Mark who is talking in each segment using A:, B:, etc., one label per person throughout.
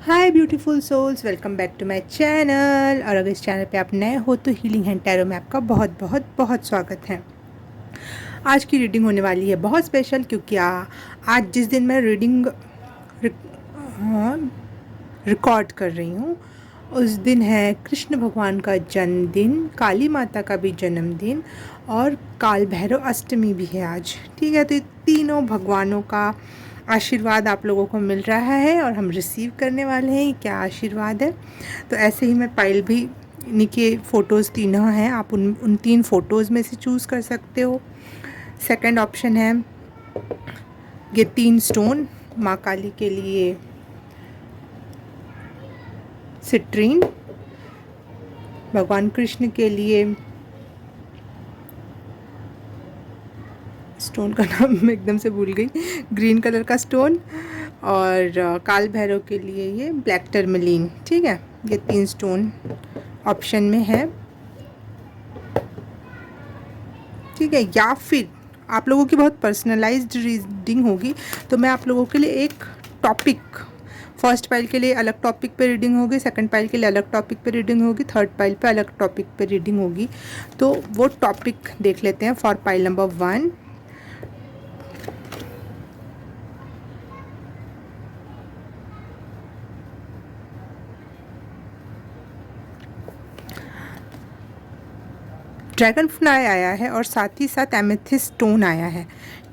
A: Hi beautiful souls, welcome back to my channel. और अगर इस चैनल पे आप नए हो तो हीलिंग हैंड टैरो में आपका बहुत बहुत बहुत स्वागत है। आज की रीडिंग होने वाली है बहुत स्पेशल, क्योंकि आज जिस दिन मैं रीडिंग रिकॉर्ड कर रही हूँ उस दिन है कृष्ण भगवान का जन्मदिन, काली माता का भी जन्मदिन और काल भैरव अष्टमी भी है आज। ठीक है, तो ये तीनों भगवानों का आशीर्वाद आप लोगों को मिल रहा है और हम रिसीव करने वाले हैं। क्या आशीर्वाद है। तो ऐसे ही मैं पाइल भी, इन्हीं के फ़ोटोज़ तीनों हैं, आप उन तीन फ़ोटोज़ में से चूज़ कर सकते हो। सेकंड ऑप्शन है ये तीन स्टोन, माँ काली के लिए सिट्रीन, भगवान कृष्ण के लिए स्टोन का नाम मैं एकदम से भूल गई, ग्रीन कलर का स्टोन, और काल भैरव के लिए ये ब्लैक टर्मलीन। ठीक है, ये तीन स्टोन ऑप्शन में है। ठीक है, या फिर आप लोगों की बहुत पर्सनलाइज्ड रीडिंग होगी तो मैं आप लोगों के लिए एक टॉपिक, फर्स्ट पाइल के लिए अलग टॉपिक पे रीडिंग होगी, सेकंड पाइल के लिए अलग टॉपिक पे रीडिंग होगी, थर्ड पाइल पे अलग टॉपिक पे रीडिंग होगी। तो वो टॉपिक देख लेते हैं for pile number 1। Dragon fly आया है और साथ ही साथ एमेथिस्ट स्टोन आया है।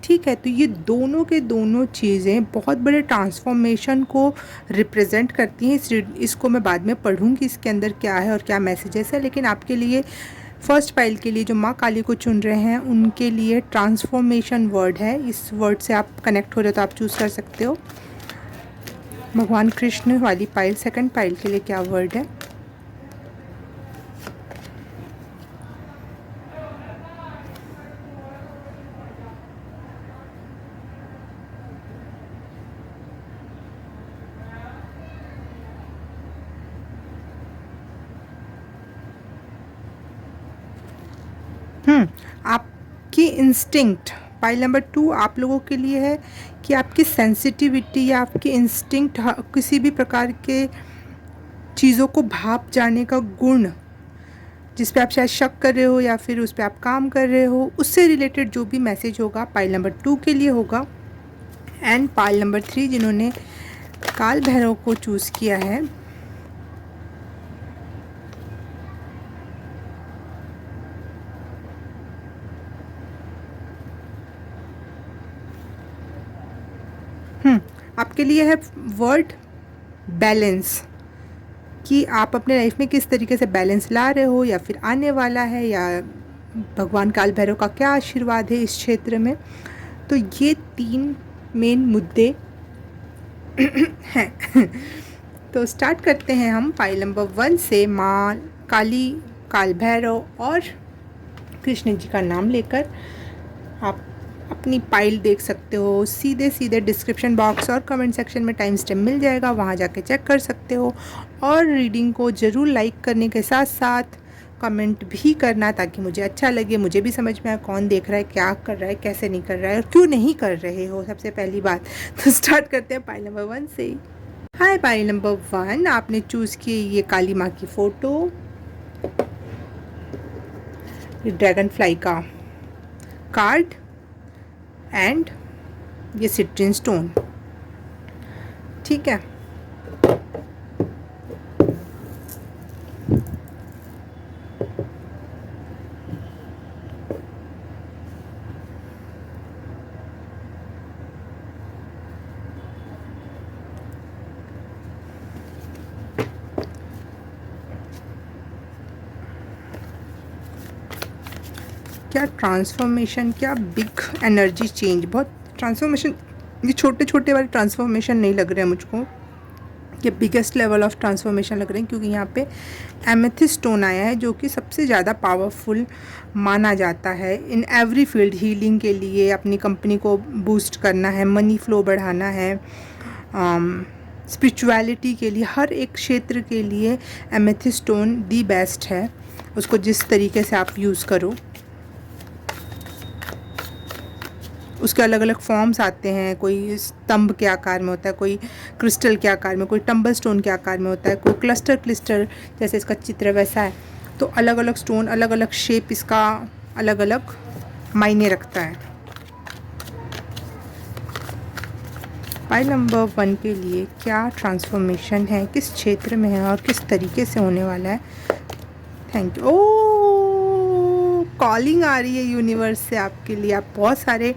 A: ठीक है, तो ये दोनों के दोनों चीज़ें बहुत बड़े ट्रांसफॉर्मेशन को रिप्रेजेंट करती हैं। इसको मैं बाद में पढ़ूंगी इसके अंदर क्या है और क्या मैसेजेस है, लेकिन आपके लिए फर्स्ट पाइल के लिए जो माँ काली को चुन रहे हैं उनके लिए ट्रांसफॉर्मेशन वर्ड है। इस वर्ड से आप कनेक्ट हो रहे हो तो आप चूज़ कर सकते हो। भगवान कृष्ण वाली पाइल, सेकंड पाइल के लिए क्या वर्ड है। आपकी इंस्टिंक्ट, पाइल नंबर 2 आप लोगों के लिए है कि आपकी सेंसिटिविटी या आपकी इंस्टिंक्ट, किसी भी प्रकार के चीज़ों को भाप जाने का गुण, जिस पे आप शायद शक कर रहे हो या फिर उस पर आप काम कर रहे हो, उससे रिलेटेड जो भी मैसेज होगा पाइल नंबर 2 के लिए होगा। एंड पाइल नंबर 3 जिन्होंने काल भैरव को चूज़ किया है, आपके लिए है वर्ड बैलेंस, कि आप अपने लाइफ में किस तरीके से बैलेंस ला रहे हो या फिर आने वाला है, या भगवान काल भैरव का क्या आशीर्वाद है इस क्षेत्र में। तो ये तीन मेन मुद्दे हैं। तो स्टार्ट करते हैं हम पाइल नंबर 1 से। माँ काली, काल भैरव और कृष्ण जी का नाम लेकर आप अपनी पाइल देख सकते हो। सीधे सीधे डिस्क्रिप्शन बॉक्स और कमेंट सेक्शन में टाइम स्टैम्प मिल जाएगा, वहाँ जाके चेक कर सकते हो। और रीडिंग को ज़रूर लाइक करने के साथ साथ कमेंट भी करना, ताकि मुझे अच्छा लगे, मुझे भी समझ में आए कौन देख रहा है, क्या कर रहा है, कैसे नहीं कर रहा है और क्यों नहीं कर रहे हो, सबसे पहली बात। तो स्टार्ट करते हैं पाइल नंबर 1 से। हाय पाइल नंबर 1, आपने चूज़ की ये काली माँ की फ़ोटो, ड्रैगन फ्लाई का कार्ड एंड ये सिट्रीन स्टोन। ठीक है, क्या ट्रांसफॉर्मेशन, क्या बिग एनर्जी चेंज, बहुत ट्रांसफॉर्मेशन। ये छोटे छोटे वाले ट्रांसफॉर्मेशन नहीं लग रहे हैं मुझको, ये बिगेस्ट लेवल ऑफ ट्रांसफॉर्मेशन लग रहे हैं, क्योंकि यहाँ पे एमेथिस्ट स्टोन आया है जो कि सबसे ज़्यादा पावरफुल माना जाता है इन एवरी फील्ड। हीलिंग के लिए, अपनी कंपनी को बूस्ट करना है, मनी फ्लो बढ़ाना है, स्पिरिचुअलिटी के लिए, हर एक क्षेत्र के लिए एमेथिस्ट स्टोन दी बेस्ट है। उसको जिस तरीके से आप यूज़ करो उसके अलग अलग फॉर्म्स आते हैं, कोई स्तंभ के आकार में होता है, कोई क्रिस्टल के आकार में, कोई टम्बल स्टोन के आकार में होता है, कोई क्लस्टर जैसे इसका चित्र वैसा है। तो अलग अलग स्टोन, अलग अलग शेप, इसका अलग अलग मायने रखता है। पाइल नंबर 1 के लिए क्या ट्रांसफॉर्मेशन है, किस क्षेत्र में है और किस तरीके से होने वाला है। Thank you. ओ, कॉलिंग आ रही है यूनिवर्स से आपके लिए। आप बहुत सारे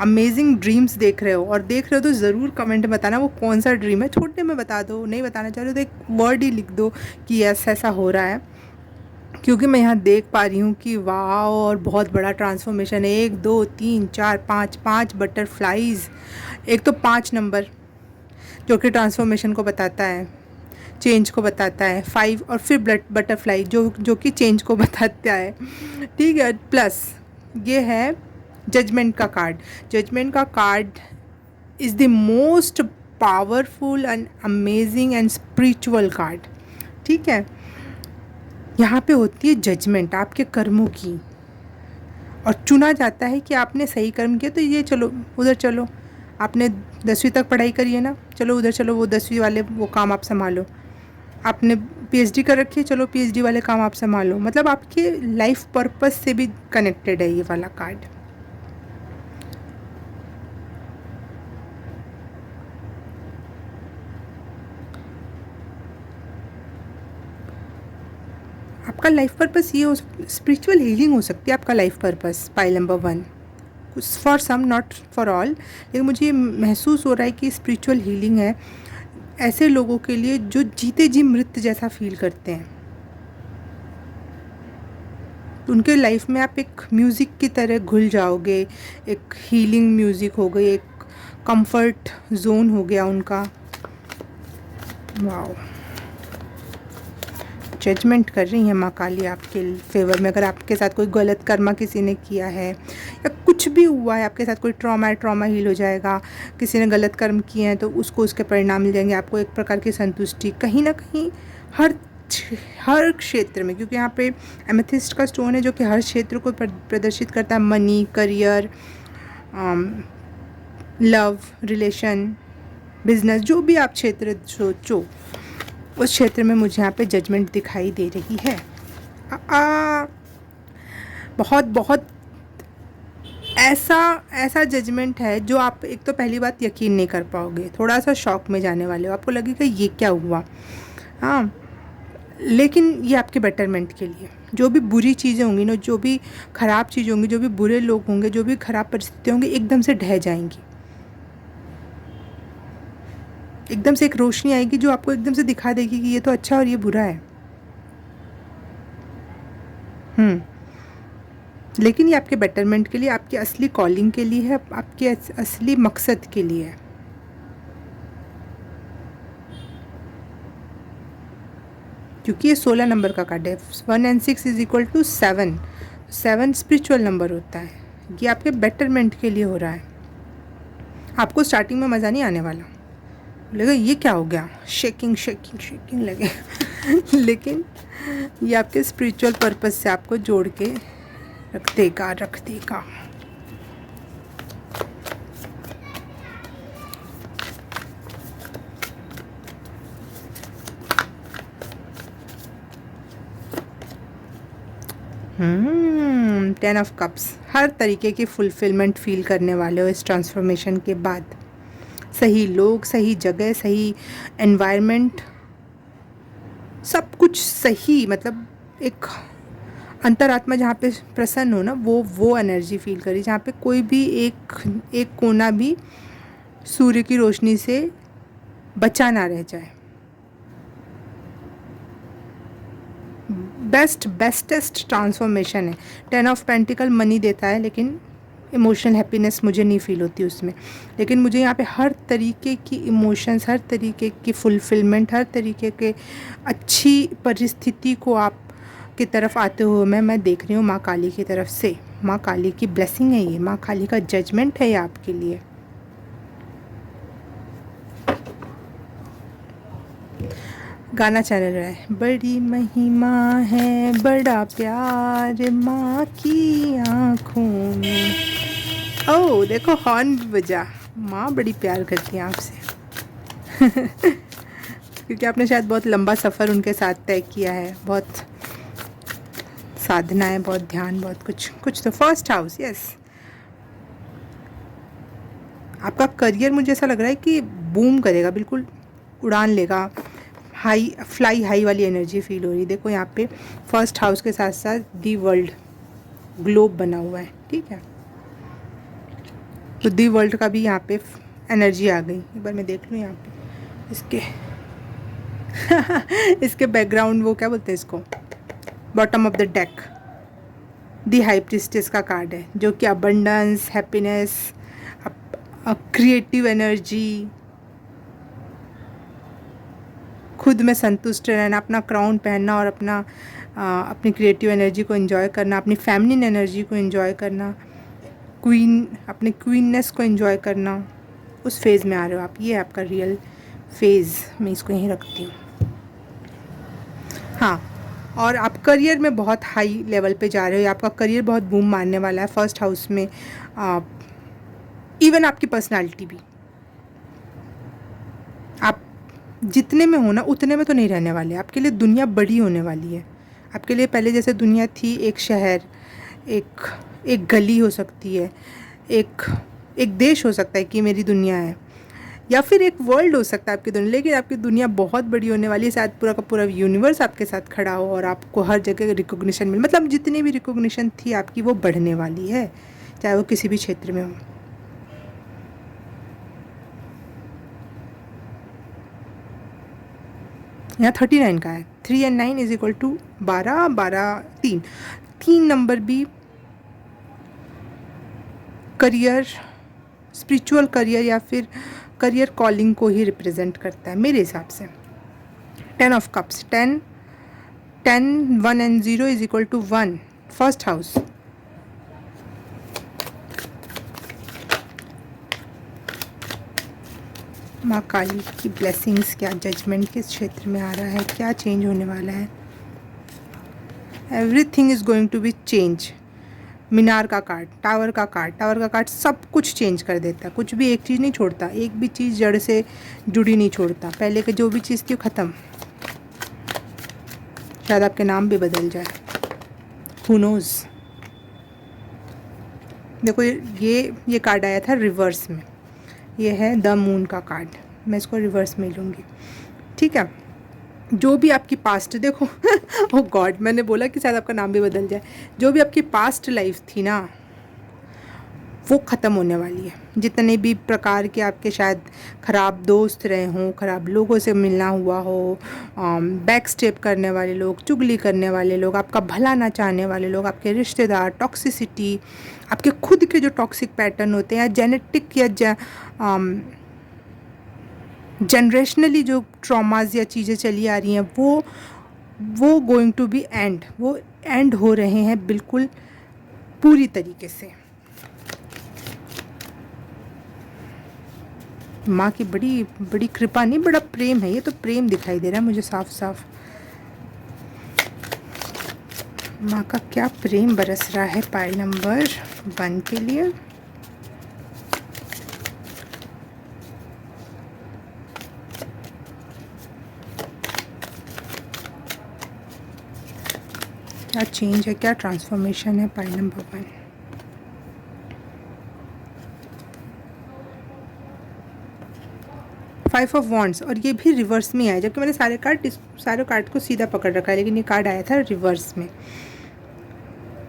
A: अमेजिंग ड्रीम्स देख रहे हो, और देख रहे हो तो ज़रूर कमेंट में बताना वो कौन सा ड्रीम है। छोटे में बता दो, नहीं बताना चाह रहे हो तो एक वर्ड ही लिख दो कि ऐसा ऐसा हो रहा है, क्योंकि मैं यहाँ देख पा रही हूँ कि वाह, और बहुत बड़ा ट्रांसफॉर्मेशन है। 1 2 3 4 5 5 बटरफ्लाइज। एक तो 5 नंबर जो कि ट्रांसफॉर्मेशन को बताता है, चेंज को बताता है। 5 और फिर बटरफ्लाई जो कि चेंज को बताता है, ठीक है। प्लस ये है जजमेंट का कार्ड। जजमेंट का card is the most powerful and amazing and spiritual card, ठीक है। यहाँ पे होती है जजमेंट आपके कर्मों की, और चुना जाता है कि आपने सही कर्म किया तो ये चलो उधर चलो, आपने 10वीं तक पढ़ाई करी है ना, चलो उधर चलो, वो 10वीं वाले वो काम आप संभालो। आपने पीएचडी कर रखी है, चलो पीएचडी वाले काम आप संभालो। मतलब आपके लाइफ पर्पस से भी कनेक्टेड है ये वाला कार्ड। आपका लाइफ पर्पस ये हो, स्पिरिचुअल हीलिंग हो सकती है आपका life purpose. Pile number 1 for some, not for all, लेकिन मुझे महसूस हो रहा है कि स्पिरिचुअल हीलिंग है ऐसे लोगों के लिए जो जीते जी मृत जैसा फील करते हैं। तो उनके लाइफ में आप एक म्यूज़िक की तरह घुल जाओगे, एक हीलिंग म्यूज़िक हो गई, एक कंफर्ट जोन हो गया उनका। वाओ, जजमेंट कर रही हैं माँ काली आपके फेवर में। अगर आपके साथ कोई गलत कर्मा किसी ने किया है या कुछ भी हुआ है आपके साथ, कोई ट्रॉमा हील हो जाएगा। किसी ने गलत कर्म किए हैं तो उसको उसके परिणाम मिल जाएंगे, आपको एक प्रकार की संतुष्टि कहीं ना कहीं हर क्षेत्र में, क्योंकि यहाँ पे एमेथिस्ट का स्टोन है जो कि हर क्षेत्र को प्रदर्शित करता है। Money, career, love, relation, business, जो भी आप क्षेत्र सोचो उस क्षेत्र में मुझे यहाँ पे जजमेंट दिखाई दे रही है। बहुत बहुत ऐसा जजमेंट है जो आप एक तो पहली बात यकीन नहीं कर पाओगे, थोड़ा सा शॉक में जाने वाले हो, आपको लगेगा ये क्या हुआ। हाँ, लेकिन ये आपके बेटरमेंट के लिए। जो भी बुरी चीज़ें होंगी ना, जो भी ख़राब चीज़ें होंगी, जो भी बुरे लोग होंगे, जो भी ख़राब परिस्थितियाँ होंगी, एकदम से ढह जाएंगी। एकदम से एक रोशनी आएगी जो आपको एकदम से दिखा देगी कि ये तो अच्छा और ये बुरा है। लेकिन ये आपके बेटरमेंट के लिए, आपकी असली कॉलिंग के लिए है, आपके असली मकसद के लिए है। क्योंकि ये 16 नंबर का कार्ड है। 1 and 6 is equal to 7। 7 spiritual number होता है। ये आपके बेटरमेंट के लिए हो रहा है। आपको स्टार्टिंग में मज़ा नहीं आने वाला, लगे ये क्या हो गया, शेकिंग लगे लेकिन ये आपके स्पिरिचुअल पर्पस से आपको जोड़ के रख देगा। टेन ऑफ कप्स, हर तरीके की फुलफिलमेंट फील करने वाले हो इस ट्रांसफॉर्मेशन के बाद। सही लोग, सही जगह, सही एनवायरनमेंट, सब कुछ सही। मतलब एक अंतरात्मा जहाँ पे प्रसन्न हो ना, वो एनर्जी फील करी, जहाँ पे कोई भी एक कोना भी सूर्य की रोशनी से बचा ना रह जाए। बेस्टेस्ट ट्रांसफॉर्मेशन है। 10 ऑफ पेंटिकल मनी देता है, लेकिन इमोशनल हैप्पीनेस मुझे नहीं फील होती उसमें। लेकिन मुझे यहाँ पे हर तरीके की इमोशंस, हर तरीके की फुलफिलमेंट, हर तरीके के अच्छी परिस्थिति को आप की तरफ आते हुए मैं देख रही हूँ माँ काली की तरफ से। माँ काली की ब्लेसिंग है ये, माँ काली का जजमेंट है ये आपके लिए। गाना चल रहा है, बड़ी महिमा है, बड़ा प्यार माँ की आँखों में। ओह देखो हॉर्न बजा। माँ बड़ी प्यार करती हैं आपसे क्योंकि आपने शायद बहुत लंबा सफ़र उनके साथ तय किया है, बहुत साधनाएं, बहुत ध्यान, बहुत कुछ कुछ। तो फर्स्ट हाउस, यस। आपका करियर मुझे ऐसा लग रहा है कि बूम करेगा, बिल्कुल उड़ान लेगा, हाई फ्लाई हाई वाली एनर्जी फील हो रही है। देखो यहाँ पे फर्स्ट हाउस के साथ साथ दी वर्ल्ड ग्लोब बना हुआ है, ठीक है। तो दी वर्ल्ड का भी यहाँ पे एनर्जी आ गई। एक बार मैं देख लूँ यहाँ पे इसके इसके बैकग्राउंड, वो क्या बोलते हैं इसको, bottom of the deck the high priestess का कार्ड है, जो कि अबंडेंस, हैप्पीनेस, क्रिएटिव एनर्जी, खुद में संतुष्ट रहना, अपना क्राउन पहनना और अपनी क्रिएटिव एनर्जी को एंजॉय करना, अपनी फेमिनिन एनर्जी को एंजॉय करना, अपने क्वीननेस को एंजॉय करना, उस फेज़ में आ रहे हो आप। ये है आपका रियल फेज़। मैं इसको यहीं रखती हूँ। हाँ, और आप करियर में बहुत हाई लेवल पे जा रहे हो, आपका करियर बहुत बूम मारने वाला है। फर्स्ट हाउस में इवन आपकी पर्सनालिटी भी, आप जितने में हो ना उतने में तो नहीं रहने वाले। आपके लिए दुनिया बड़ी होने वाली है। आपके लिए पहले जैसे दुनिया थी, एक शहर, एक गली हो सकती है, एक देश हो सकता है कि मेरी दुनिया है, या फिर एक वर्ल्ड हो सकता है आपकी दुनिया। लेकिन आपकी दुनिया बहुत बड़ी होने वाली है। शायद पूरा का पूरा यूनिवर्स आपके साथ खड़ा हो और आपको हर जगह रिकॉग्निशन मिले। मतलब जितनी भी रिकॉग्निशन थी आपकी, वो बढ़ने वाली है, चाहे वो किसी भी क्षेत्र में हो। यहाँ 39 का है। 3 और 9 इज इक्वल टू 12, 12, 3। 3 नंबर भी करियर, स्पिरिचुअल करियर या फिर करियर कॉलिंग को ही रिप्रेजेंट करता है मेरे हिसाब से। 10 of cups, 10, 1 and 0 is equal to 1, first house. माँ काली की ब्लेसिंग्स, क्या जजमेंट किस क्षेत्र में आ रहा है, क्या चेंज होने वाला है। Everything is going to be change. मीनार का कार्ड, टावर का कार्ड सब कुछ चेंज कर देता है। कुछ भी एक चीज़ नहीं छोड़ता, एक भी चीज़ जड़ से जुड़ी नहीं छोड़ता। पहले के जो भी चीज़ थी ख़त्म। शायद आपके नाम भी बदल जाए, हू नोज़। देखो ये कार्ड आया था रिवर्स में, ये है द मून का कार्ड। मैं इसको रिवर्स में लूँगी, ठीक है। जो भी आपकी पास्ट, देखो ओ गॉड, मैंने बोला कि शायद आपका नाम भी बदल जाए। जो भी आपकी पास्ट लाइफ थी ना, वो ख़त्म होने वाली है। जितने भी प्रकार के आपके शायद ख़राब दोस्त रहे हों, ख़राब लोगों से मिलना हुआ हो, बैक स्टेप करने वाले लोग, चुगली करने वाले लोग, आपका भला ना चाहने वाले लोग, आपके रिश्तेदार, टॉक्सिसिटी, आपके खुद के जो टॉक्सिक पैटर्न होते हैं, जेनेटिक या जनरेशनली जो ट्रॉमाज या चीज़ें चली आ रही हैं, वो गोइंग टू बी एंड, वो एंड हो रहे हैं बिल्कुल पूरी तरीके से। माँ की बड़ी बड़ी कृपा नहीं, बड़ा प्रेम है। ये तो प्रेम दिखाई दे रहा है मुझे साफ साफ। माँ का क्या प्रेम बरस रहा है पाइल नंबर 1 के लिए। क्या चेंज है, क्या ट्रांसफॉर्मेशन है pile number 1। Five of wands, और ये भी रिवर्स में आया, जबकि मैंने सारे कार्ड को सीधा पकड़ रखा है, लेकिन ये कार्ड आया था रिवर्स में।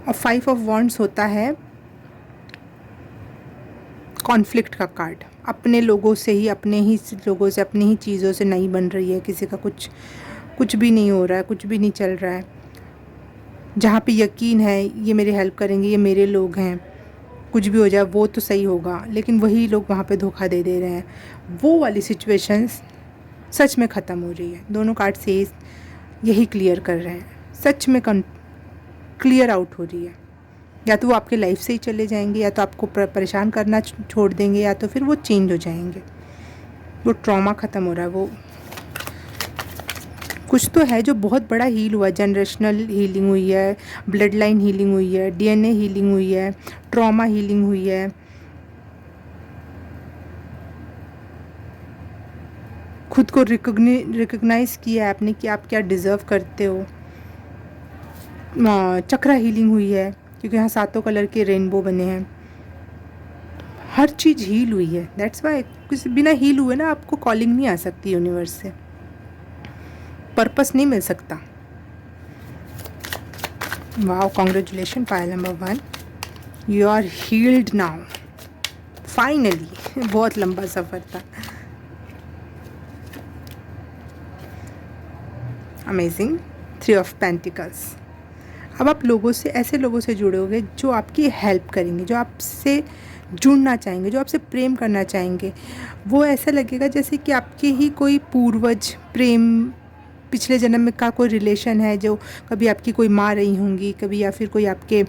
A: और 5 ऑफ वॉन्ड्स होता है कॉन्फ्लिक्ट का कार्ड। अपने लोगों से ही, अपने ही लोगों से, अपनी ही चीज़ों से नहीं बन रही है, किसी का कुछ भी नहीं हो रहा है, कुछ भी नहीं चल रहा है। जहाँ पे यकीन है ये मेरी हेल्प करेंगे, ये मेरे लोग हैं, कुछ भी हो जाए वो तो सही होगा, लेकिन वही लोग वहाँ पे धोखा दे रहे हैं। वो वाली सिचुएशंस सच में ख़त्म हो रही है। दोनों कार्ड से यही क्लियर कर रहे हैं, सच में क्लियर आउट हो रही है। या तो वो आपके लाइफ से ही चले जाएंगे, या तो आपको परेशान करना छोड़ देंगे, या तो फिर वो चेंज हो जाएंगे। वो ट्रॉमा ख़त्म हो रहा है। वो कुछ तो है जो बहुत बड़ा हील हुआ है। जनरेशनल हीलिंग हुई है, ब्लड लाइन हीलिंग हुई है, DNA हीलिंग हुई है, ट्रॉमा हीलिंग हुई है, खुद को रिकग्नाइज़ किया है आपने कि आप क्या डिज़र्व करते हो। चक्रा हीलिंग हुई है क्योंकि यहाँ 7 कलर के रेनबो बने हैं। हर चीज़ हील हुई है। दैट्स वाई कुछ बिना हील हुए ना आपको कॉलिंग नहीं आ सकती यूनिवर्स से, पर्पस नहीं मिल सकता। Wow, congratulation pile number 1, you are healed now finally. बहुत लंबा सफ़र था। Amazing, 3 of pentacles. अब आप लोगों से, ऐसे लोगों से जुड़ोगे जो आपकी हेल्प करेंगे, जो आपसे जुड़ना चाहेंगे, जो आपसे प्रेम करना चाहेंगे। वो ऐसा लगेगा जैसे कि आपके ही कोई पूर्वज, प्रेम, पिछले जन्म में का कोई रिलेशन है, जो कभी आपकी कोई माँ रही होंगी, कभी या फिर कोई आपके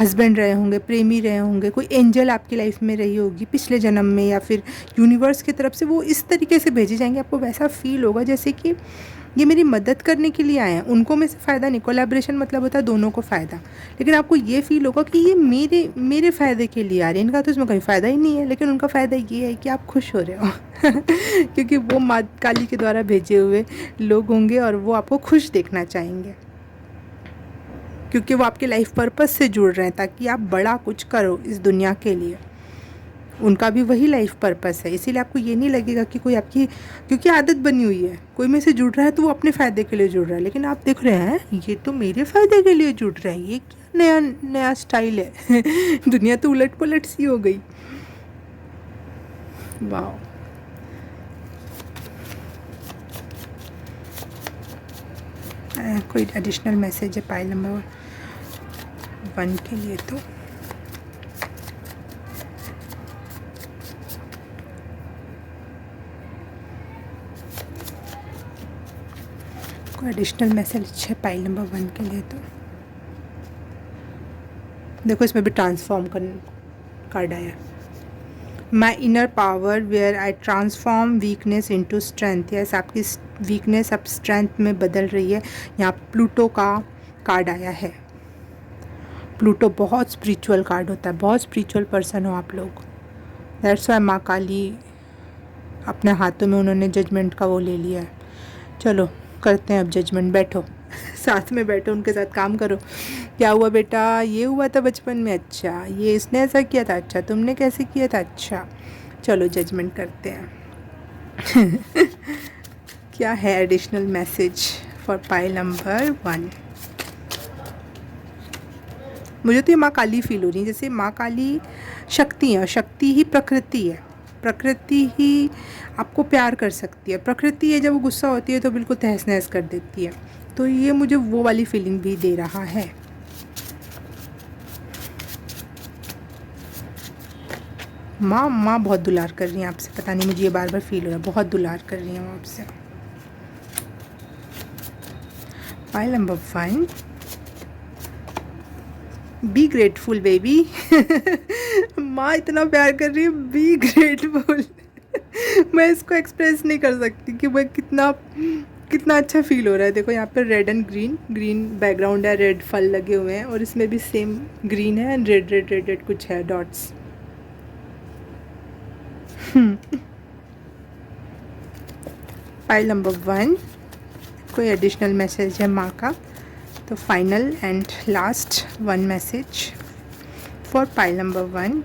A: हस्बैंड रहे होंगे, प्रेमी रहे होंगे, कोई एंजल आपकी लाइफ में रही होगी पिछले जन्म में, या फिर यूनिवर्स की तरफ से वो इस तरीके से भेजे जाएंगे। आपको वैसा फील होगा जैसे कि ये मेरी मदद करने के लिए आए हैं। उनको में से फ़ायदा नहीं, कोलैबोरेशन मतलब होता है दोनों को फ़ायदा, लेकिन आपको ये फ़ील होगा कि ये मेरे फ़ायदे के लिए आ रहे हैं। इनका तो इसमें कोई फ़ायदा ही नहीं है, लेकिन उनका फ़ायदा ये है कि आप खुश हो रहे हो क्योंकि वो माँ काली के द्वारा भेजे हुए लोग होंगे और वो आपको खुश देखना चाहेंगे, क्योंकि वो आपके लाइफ पर्पस से जुड़ रहे हैं ताकि आप बड़ा कुछ करो इस दुनिया के लिए। उनका भी वही लाइफ पर्पस है, इसीलिए आपको ये नहीं लगेगा कि कोई आपकी, क्योंकि आदत बनी हुई है, कोई में से जुड़ रहा है तो वो अपने फ़ायदे के लिए जुड़ रहा है, लेकिन आप देख रहे हैं ये तो मेरे फ़ायदे के लिए जुड़ रहा है। ये क्या नया नया स्टाइल है दुनिया तो उलट पलट सी हो गई। वाह, कोई एडिशनल मैसेज है पाइल नंबर 1 के लिए? तो कोई एडिशनल मैसेज है पाइल नंबर 1 के लिए? तो देखो, इसमें भी ट्रांसफॉर्म कार्ड आया। My inner power where I transform weakness into strength. Yes, आपकी वीकनेस अब स्ट्रेंथ में बदल रही है। यहाँ प्लूटो का कार्ड आया है। प्लूटो बहुत स्पिरिचुअल कार्ड होता है, बहुत स्पिरिचुअल पर्सन हो आप लोग। दैट्स वाई माँ काली अपने हाथों में उन्होंने जजमेंट का वो ले लिया है। चलो करते हैं अब जजमेंट, बैठो साथ में बैठो, उनके साथ काम करो। क्या हुआ बेटा? ये हुआ था बचपन में, अच्छा ये इसने ऐसा किया था, अच्छा तुमने कैसे किया था, अच्छा चलो जजमेंट करते हैं क्या है additional message for pile number 1? मुझे तो ये माँ काली फील हो रही है, जैसे माँ काली शक्ति है और शक्ति ही प्रकृति है। प्रकृति ही आपको प्यार कर सकती है। प्रकृति है जब वो गुस्सा होती है तो बिल्कुल तहस नहस कर देती है। तो ये मुझे वो वाली फीलिंग भी दे रहा है। माँ बहुत दुलार कर रही हैं आपसे, पता नहीं मुझे ये बार बार फील हो रहा है, बहुत दुलार कर रही हैं वो आपसे। Pile number 1, be grateful baby माँ इतना प्यार कर रही है, बी ग्रेटफुल मैं इसको एक्सप्रेस नहीं कर सकती कि मैं कितना अच्छा फील हो रहा है। देखो यहाँ पे रेड एंड ग्रीन बैकग्राउंड है, रेड फल लगे हुए हैं और इसमें भी सेम ग्रीन है एंड रेड कुछ है डॉट्स। पाइल नंबर 1, कोई एडिशनल मैसेज है माँ का? तो final and last 1 message for pile number 1।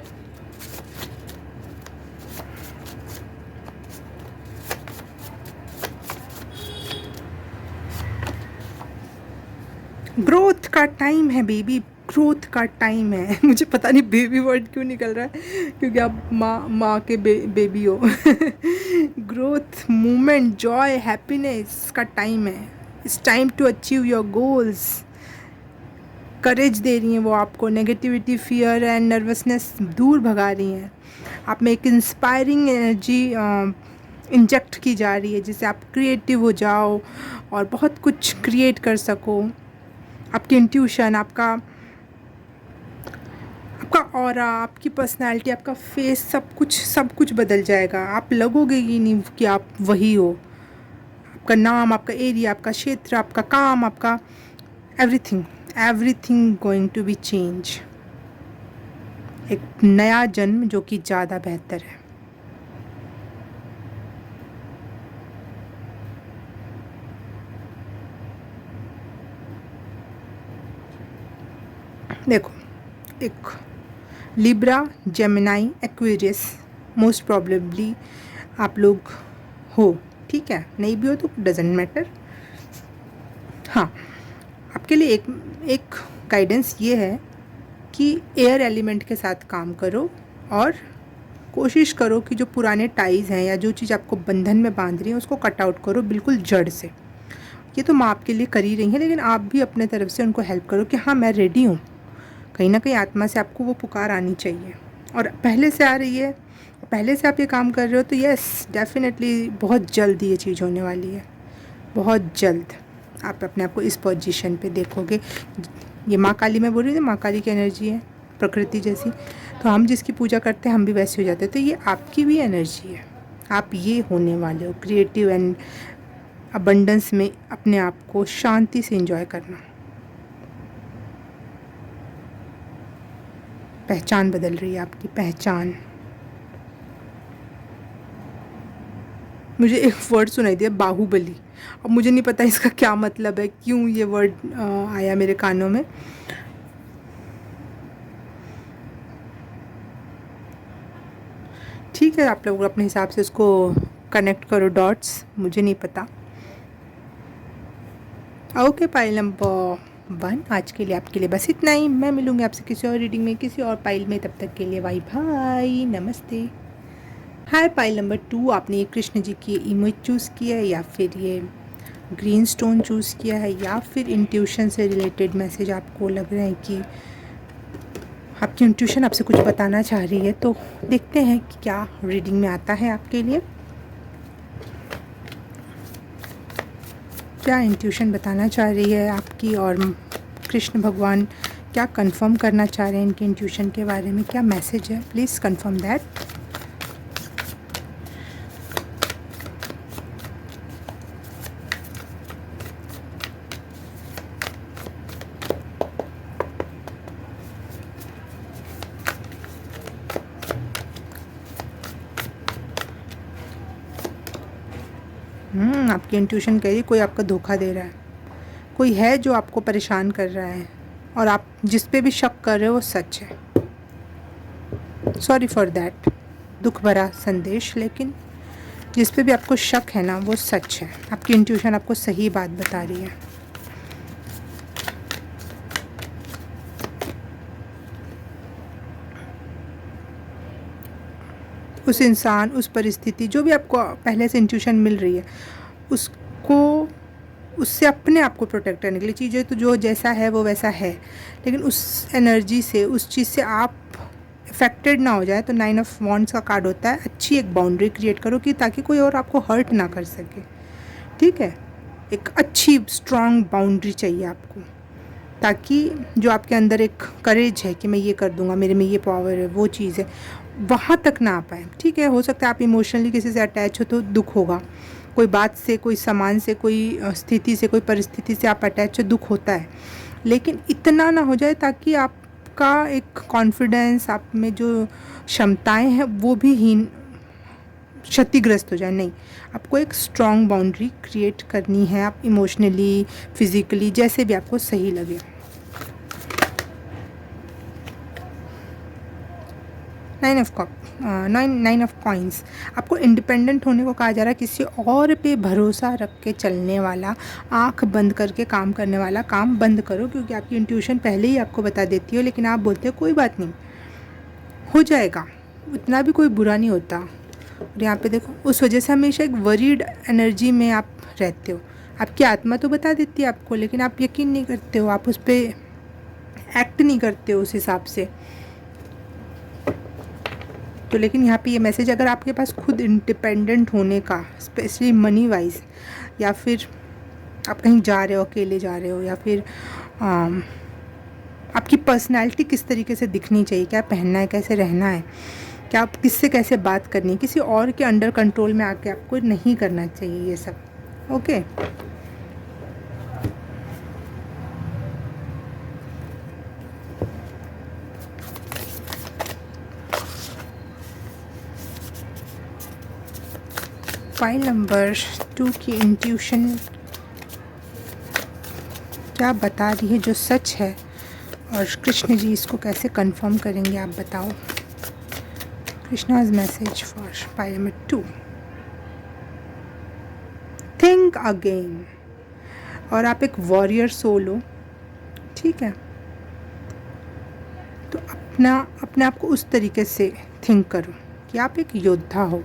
A: Growth का टाइम है बेबी, ग्रोथ का टाइम है मुझे पता नहीं बेबी वर्ड क्यों निकल रहा है, क्योंकि आप माँ के बेबी हो ग्रोथ, मूवमेंट, जॉय, हैप्पीनेस का टाइम है। It's time to achieve your goals. Courage दे रही हैं वो आपको, नेगेटिविटी, फियर एंड नर्वसनेस दूर भगा रही हैं। आप में एक इंस्पायरिंग एनर्जी इंजेक्ट की जा रही है जिससे आप क्रिएटिव हो जाओ और बहुत कुछ क्रिएट कर सको। आपकी इंट्यूशन, आपका ऑरा, आपकी पर्सनालिटी, आपका फेस, सब कुछ बदल जाएगा। आप लगोगे ही नहीं कि आप वही हो। आपका नाम, आपका एरिया, आपका क्षेत्र, आपका काम, आपका everything going to be change. एक नया जन्म जो कि ज़्यादा बेहतर है। देखो, एक Libra, Gemini, Aquarius most probably आप लोग हो, ठीक है, नहीं भी हो तो डजेंट मैटर। हाँ, आपके लिए एक गाइडेंस ये है कि एयर एलिमेंट के साथ काम करो और कोशिश करो कि जो पुराने टाइज हैं या जो चीज़ आपको बंधन में बांध रही है उसको कट आउट करो बिल्कुल जड़ से। ये तो माँ आपके लिए कर ही रही है, लेकिन आप भी अपने तरफ से उनको हेल्प करो कि हाँ मैं रेडी हूँ। कहीं ना कहीं आत्मा से आपको वो पुकार आनी चाहिए और पहले से आ रही है, पहले से आप ये काम कर रहे हो तो यस डेफिनेटली बहुत जल्द ये चीज़ होने वाली है, बहुत जल्द आप अपने आप को इस पोजीशन पे देखोगे। ये माँ काली मैं बोल रही थी, माँ काली की एनर्जी है प्रकृति जैसी, तो हम जिसकी पूजा करते हैं हम भी वैसे हो जाते हैं, तो ये आपकी भी एनर्जी है। आप ये होने वाले हो क्रिएटिव एंड अबंडेंस में अपने आप को शांति से एंजॉय करना। पहचान बदल रही है आपकी पहचान। मुझे एक वर्ड सुनाई दिया बाहुबली, अब मुझे नहीं पता इसका क्या मतलब है, क्यों ये वर्ड आया मेरे कानों में। ठीक है, आप लोग अपने हिसाब से उसको कनेक्ट करो डॉट्स, मुझे नहीं पता। ओके, पाइल नंबर 1 आज के लिए आपके लिए बस इतना ही। मैं मिलूँगी आपसे किसी और रीडिंग में, किसी और पाइल में, तब तक के लिए बाय बाय, नमस्ते। हाय पाइल नंबर 2, आपने ये कृष्ण जी की इमेज चूज़ किया है या फिर ये ग्रीन स्टोन चूज़ किया है या फिर इंट्यूशन से रिलेटेड मैसेज आपको लग रहा है कि आपकी इंट्यूशन आपसे कुछ बताना चाह रही है, तो देखते हैं कि क्या रीडिंग में आता है आपके लिए। क्या इंट्यूशन बताना चाह रही है आपकी और कृष्ण भगवान क्या कंफर्म करना चाह रहे हैं इनके इंट्यूशन के बारे में, क्या मैसेज है, प्लीज़ कंफर्म दैट। आपकी इंट्यूशन कह रही है कोई आपका धोखा दे रहा है, कोई है जो आपको परेशान कर रहा है और आप जिस पे भी शक कर रहे हो वो सच है। सॉरी फॉर दैट, दुख भरा संदेश, लेकिन जिस पे भी आपको शक है ना वो सच है। आपकी इंट्यूशन आपको सही बात बता रही है। उस इंसान, उस परिस्थिति, जो भी आपको पहले से इंट्यूशन मिल रही है, उसको, उससे अपने आप को प्रोटेक्ट करने के लिए चीज़ें तो जो जैसा है वो वैसा है, लेकिन उस एनर्जी से, उस चीज़ से आप इफेक्टेड ना हो जाए। तो 9 ऑफ वॉन्ड्स का कार्ड होता है, अच्छी एक बाउंड्री क्रिएट करो कि ताकि कोई और आपको हर्ट ना कर सके, ठीक है। एक अच्छी स्ट्रॉन्ग बाउंड्री चाहिए आपको, ताकि जो आपके अंदर एक करेज है कि मैं ये कर दूंगा, मेरे में ये पावर है, वो चीज़ है, वहाँ तक ना आ पाए, ठीक है। हो सकता है आप इमोशनली किसी से अटैच हो तो दुख होगा, कोई बात से, कोई सामान से, कोई स्थिति से, कोई परिस्थिति से आप अटैच हो, दुख होता है, लेकिन इतना ना हो जाए ताकि आपका एक कॉन्फिडेंस, आप में जो क्षमताएं हैं वो भी क्षतिग्रस्त हो जाए। नहीं, आपको एक स्ट्रॉन्ग बाउंड्री क्रिएट करनी है, आप इमोशनली, फिज़िकली, जैसे भी आपको सही लगे। नाइन ऑफ कॉइंस, आपको इंडिपेंडेंट होने को कहा जा रहा है, किसी और पे भरोसा रख के चलने वाला, आंख बंद करके काम करने वाला काम बंद करो, क्योंकि आपकी इंट्यूशन पहले ही आपको बता देती हो, लेकिन आप बोलते हो कोई बात नहीं, हो जाएगा, इतना भी कोई बुरा नहीं होता। और यहाँ पे देखो, उस वजह से हमेशा एक वरीड एनर्जी में आप रहते हो। आपकी आत्मा तो बता देती है आपको, लेकिन आप यकीन नहीं करते हो, आप उस पर एक्ट नहीं करते हो उस हिसाब से। तो लेकिन यहाँ पे ये मैसेज, अगर आपके पास खुद इंडिपेंडेंट होने का, स्पेशली मनी वाइज, या फिर आप कहीं जा रहे हो, अकेले जा रहे हो, या फिर आपकी पर्सनैलिटी किस तरीके से दिखनी चाहिए, क्या पहनना है, कैसे रहना है, क्या आप किससे कैसे बात करनी है, किसी और के अंडर कंट्रोल में आके आपको नहीं करना चाहिए ये सब, ओके। फाइल नंबर 2 की इंट्यूशन क्या बता रही है जो सच है, और कृष्ण जी इसको कैसे कंफर्म करेंगे आप बताओ। Krishna's message for pyramid 2, think again. और आप एक वॉरियर सोल हो, ठीक है, तो अपने आप को उस तरीके से थिंक करो कि आप एक योद्धा हो,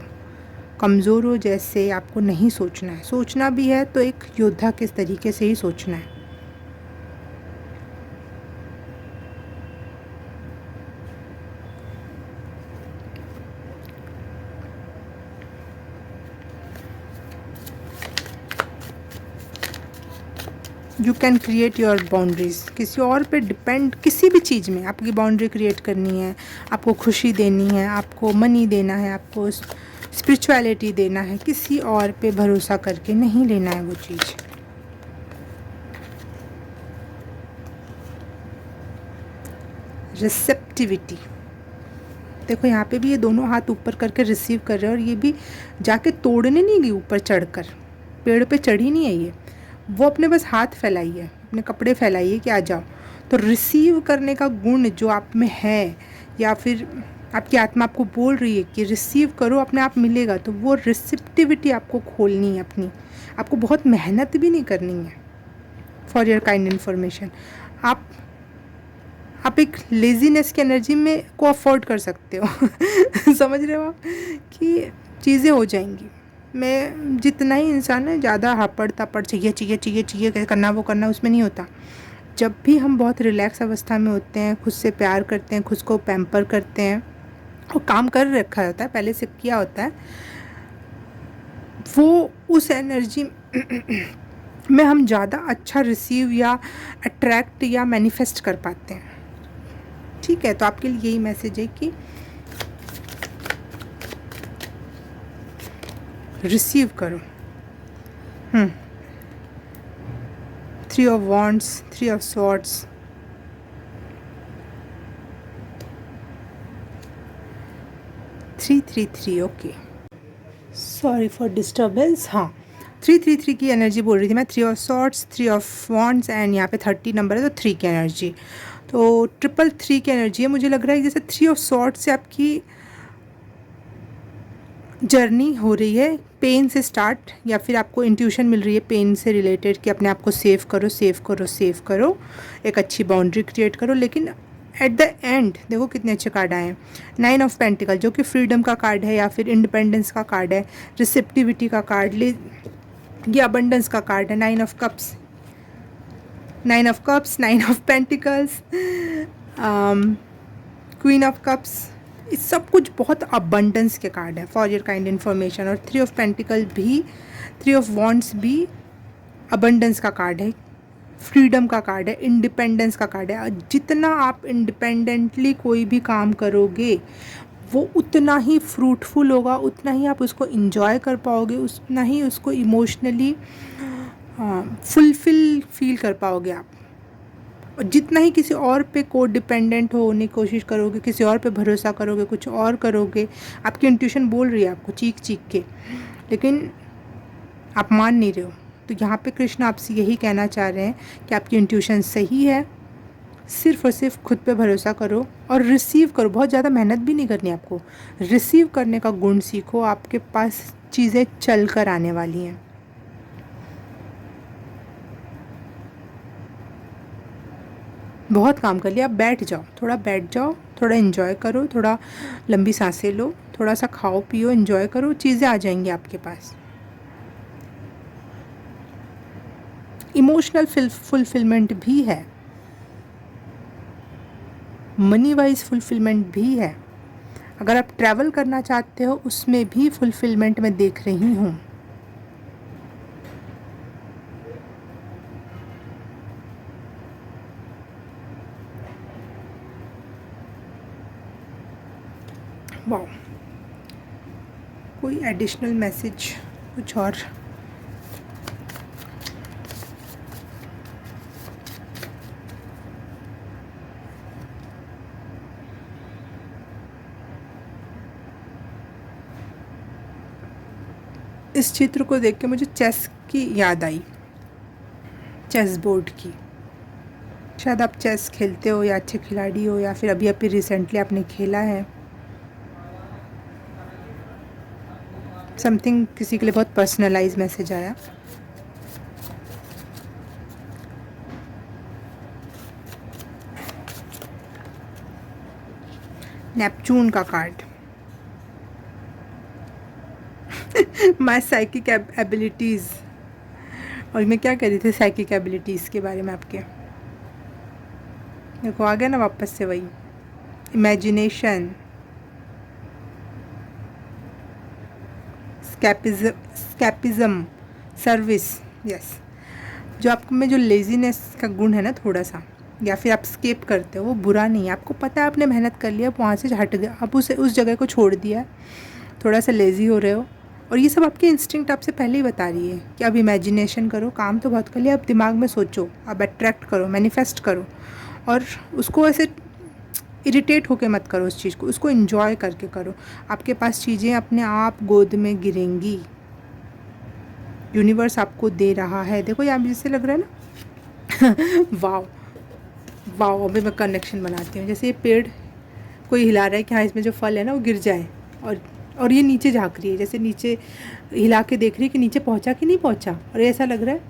A: कमज़ोर हो जैसे आपको नहीं सोचना है। सोचना भी है तो एक योद्धा के तरीके से ही सोचना है। You can create your boundaries. किसी और पे डिपेंड, किसी भी चीज़ में आपकी बाउंड्री क्रिएट करनी है, आपको खुशी देनी है, आपको मनी देना है, आपको स्पिरिचुअलिटी देना है, किसी और पे भरोसा करके नहीं लेना है वो चीज़। रिसेप्टिविटी, देखो यहाँ पे भी ये दोनों हाथ ऊपर करके रिसीव कर रहे हैं, और ये भी जाके तोड़ने नहीं गई, ऊपर चढ़कर पेड़ पे चढ़ी नहीं है ये, वो अपने बस हाथ फैलाई है, अपने कपड़े फैलाइए कि आ जाओ। तो रिसीव करने का गुण जो आप में है, या फिर आपकी आत्मा आपको बोल रही है कि रिसीव करो, अपने आप मिलेगा, तो वो रिसेप्टिविटी आपको खोलनी है अपनी। आपको बहुत मेहनत भी नहीं करनी है। फॉर योर काइंड इन्फॉर्मेशन, आप एक लेज़ीनेस की एनर्जी में को अफोर्ड कर सकते हो समझ रहे हो आप कि चीज़ें हो जाएंगी। मैं जितना ही इंसान है ज़्यादा हापड़ तापड़ चाहिए चाहिए चाहिए चाहिए करना वो करना, उसमें नहीं होता। जब भी हम बहुत रिलैक्स अवस्था में होते हैं, खुद से प्यार करते हैं, खुद को पैम्पर करते हैं, और काम कर रखा होता है, पहले से किया होता है, वो उस एनर्जी में हम ज़्यादा अच्छा रिसीव या अट्रैक्ट या मैनिफेस्ट कर पाते हैं। ठीक है, तो आपके लिए यही मैसेज है कि रिसीव करो। 3 of Wands, 3 of Swords, 333। Okay, sorry for disturbance. हाँ, 333 की एनर्जी बोल रही थी मैं। 3 of Swords, 3 of Wands, and यहाँ पे 30 नंबर है तो 3 की एनर्जी, तो 333 की एनर्जी है। मुझे लग रहा है जैसे 3 of Swords से आपकी जर्नी हो रही है पेन से स्टार्ट, या फिर आपको इंट्यूशन मिल रही है पेन से रिलेटेड कि अपने आप को सेव करो सेव करो सेव करो, एक अच्छी बाउंड्री क्रिएट करो। लेकिन एट द एंड देखो कितने अच्छे कार्ड आए हैं। 9 of Pentacles जो कि फ्रीडम का कार्ड है, या फिर इंडिपेंडेंस का कार्ड है, रिसेप्टिविटी का कार्ड, ये अबंडेंस का कार्ड है। 9 of Cups, 9 of Pentacles, queen of cups, इस सब कुछ बहुत अबंडेंस के कार्ड है फॉर योर काइंड इन्फॉर्मेशन। और 3 of Pentacles भी, 3 of Wands भी अबंडेंस का कार्ड है, फ्रीडम का कार्ड है, इंडिपेंडेंस का कार्ड है। जितना आप इंडिपेंडेंटली कोई भी काम करोगे वो उतना ही फ्रूटफुल होगा, उतना ही आप उसको इंजॉय कर पाओगे, उतना ही उसको इमोशनली फुलफिल फील कर पाओगे आप। और जितना ही किसी और पे को डिपेंडेंट होने की कोशिश करोगे, किसी और पे भरोसा करोगे, कुछ और करोगे, आपकी इंट्यूशन बोल रही है आपको चीख चीख के, लेकिन आप मान नहीं रहे हो। तो यहाँ पे कृष्ण आपसे यही कहना चाह रहे हैं कि आपकी इंट्यूशन सही है, सिर्फ और सिर्फ खुद पे भरोसा करो और रिसीव करो। बहुत ज़्यादा मेहनत भी नहीं करनी आपको, रिसीव करने का गुण सीखो, आपके पास चीज़ें चल कर आने वाली हैं। बहुत काम कर लिया, अब बैठ जाओ, थोड़ा बैठ जाओ, थोड़ा इन्जॉय करो, थोड़ा लंबी सांसें लो, थोड़ा सा खाओ पियो, इन्जॉय करो, चीज़ें आ जाएंगी आपके पास। इमोशनल फुलफिलमेंट भी है, मनी वाइज फुलफिलमेंट भी है। अगर आप ट्रैवल करना चाहते हो उसमें भी फुलफिलमेंट मैं देख रही हूँ। वाह, कोई एडिशनल मैसेज कुछ और? इस चित्र को देख के मुझे चेस की याद आई, चेस बोर्ड की। शायद आप चेस खेलते हो या अच्छे खिलाड़ी हो, या फिर अभी अभी रिसेंटली आपने खेला है समथिंग। किसी के लिए बहुत पर्सनलाइज मैसेज आया। नेपच्यून का कार्ड। माई साइकिक एबिलिटीज़। और मैं क्या कह रही थी साइकिक एबिलिटीज़ के बारे में आपके, देखो आ गया ना वापस से वही इमेजिनेशन, स्कैपिज्म, सर्विस। यस, जो आप में जो लेजीनेस का गुण है ना थोड़ा सा, या फिर आप स्केप करते हो, वो बुरा नहीं है। आपको पता है आपने मेहनत कर लिया, वहाँ से हट गया, आप उस जगह को छोड़ दिया, थोड़ा सा लेज़ी हो रहे हो, और ये सब आपकी इंस्टिंक्ट आपसे पहले ही बता रही है कि अब इमेजिनेशन करो। काम तो बहुत कर लिया, अब दिमाग में सोचो, अब अट्रैक्ट करो, मैनिफेस्ट करो, और उसको ऐसे इरिटेट होके मत करो उस चीज़ को, उसको इन्जॉय करके करो। आपके पास चीज़ें अपने आप गोद में गिरेंगी, यूनिवर्स आपको दे रहा है। देखो यहाँ जिससे लग रहा है ना वाव वाव। अभी मैं कनेक्शन बनाती हूँ, जैसे ये पेड़ कोई हिला रहा है कि हाँ इसमें जो फल है ना वो गिर जाए, और ये नीचे झाँक रही है, जैसे नीचे हिला के देख रही है कि नीचे पहुँचा कि नहीं पहुँचा, और ऐसा लग रहा है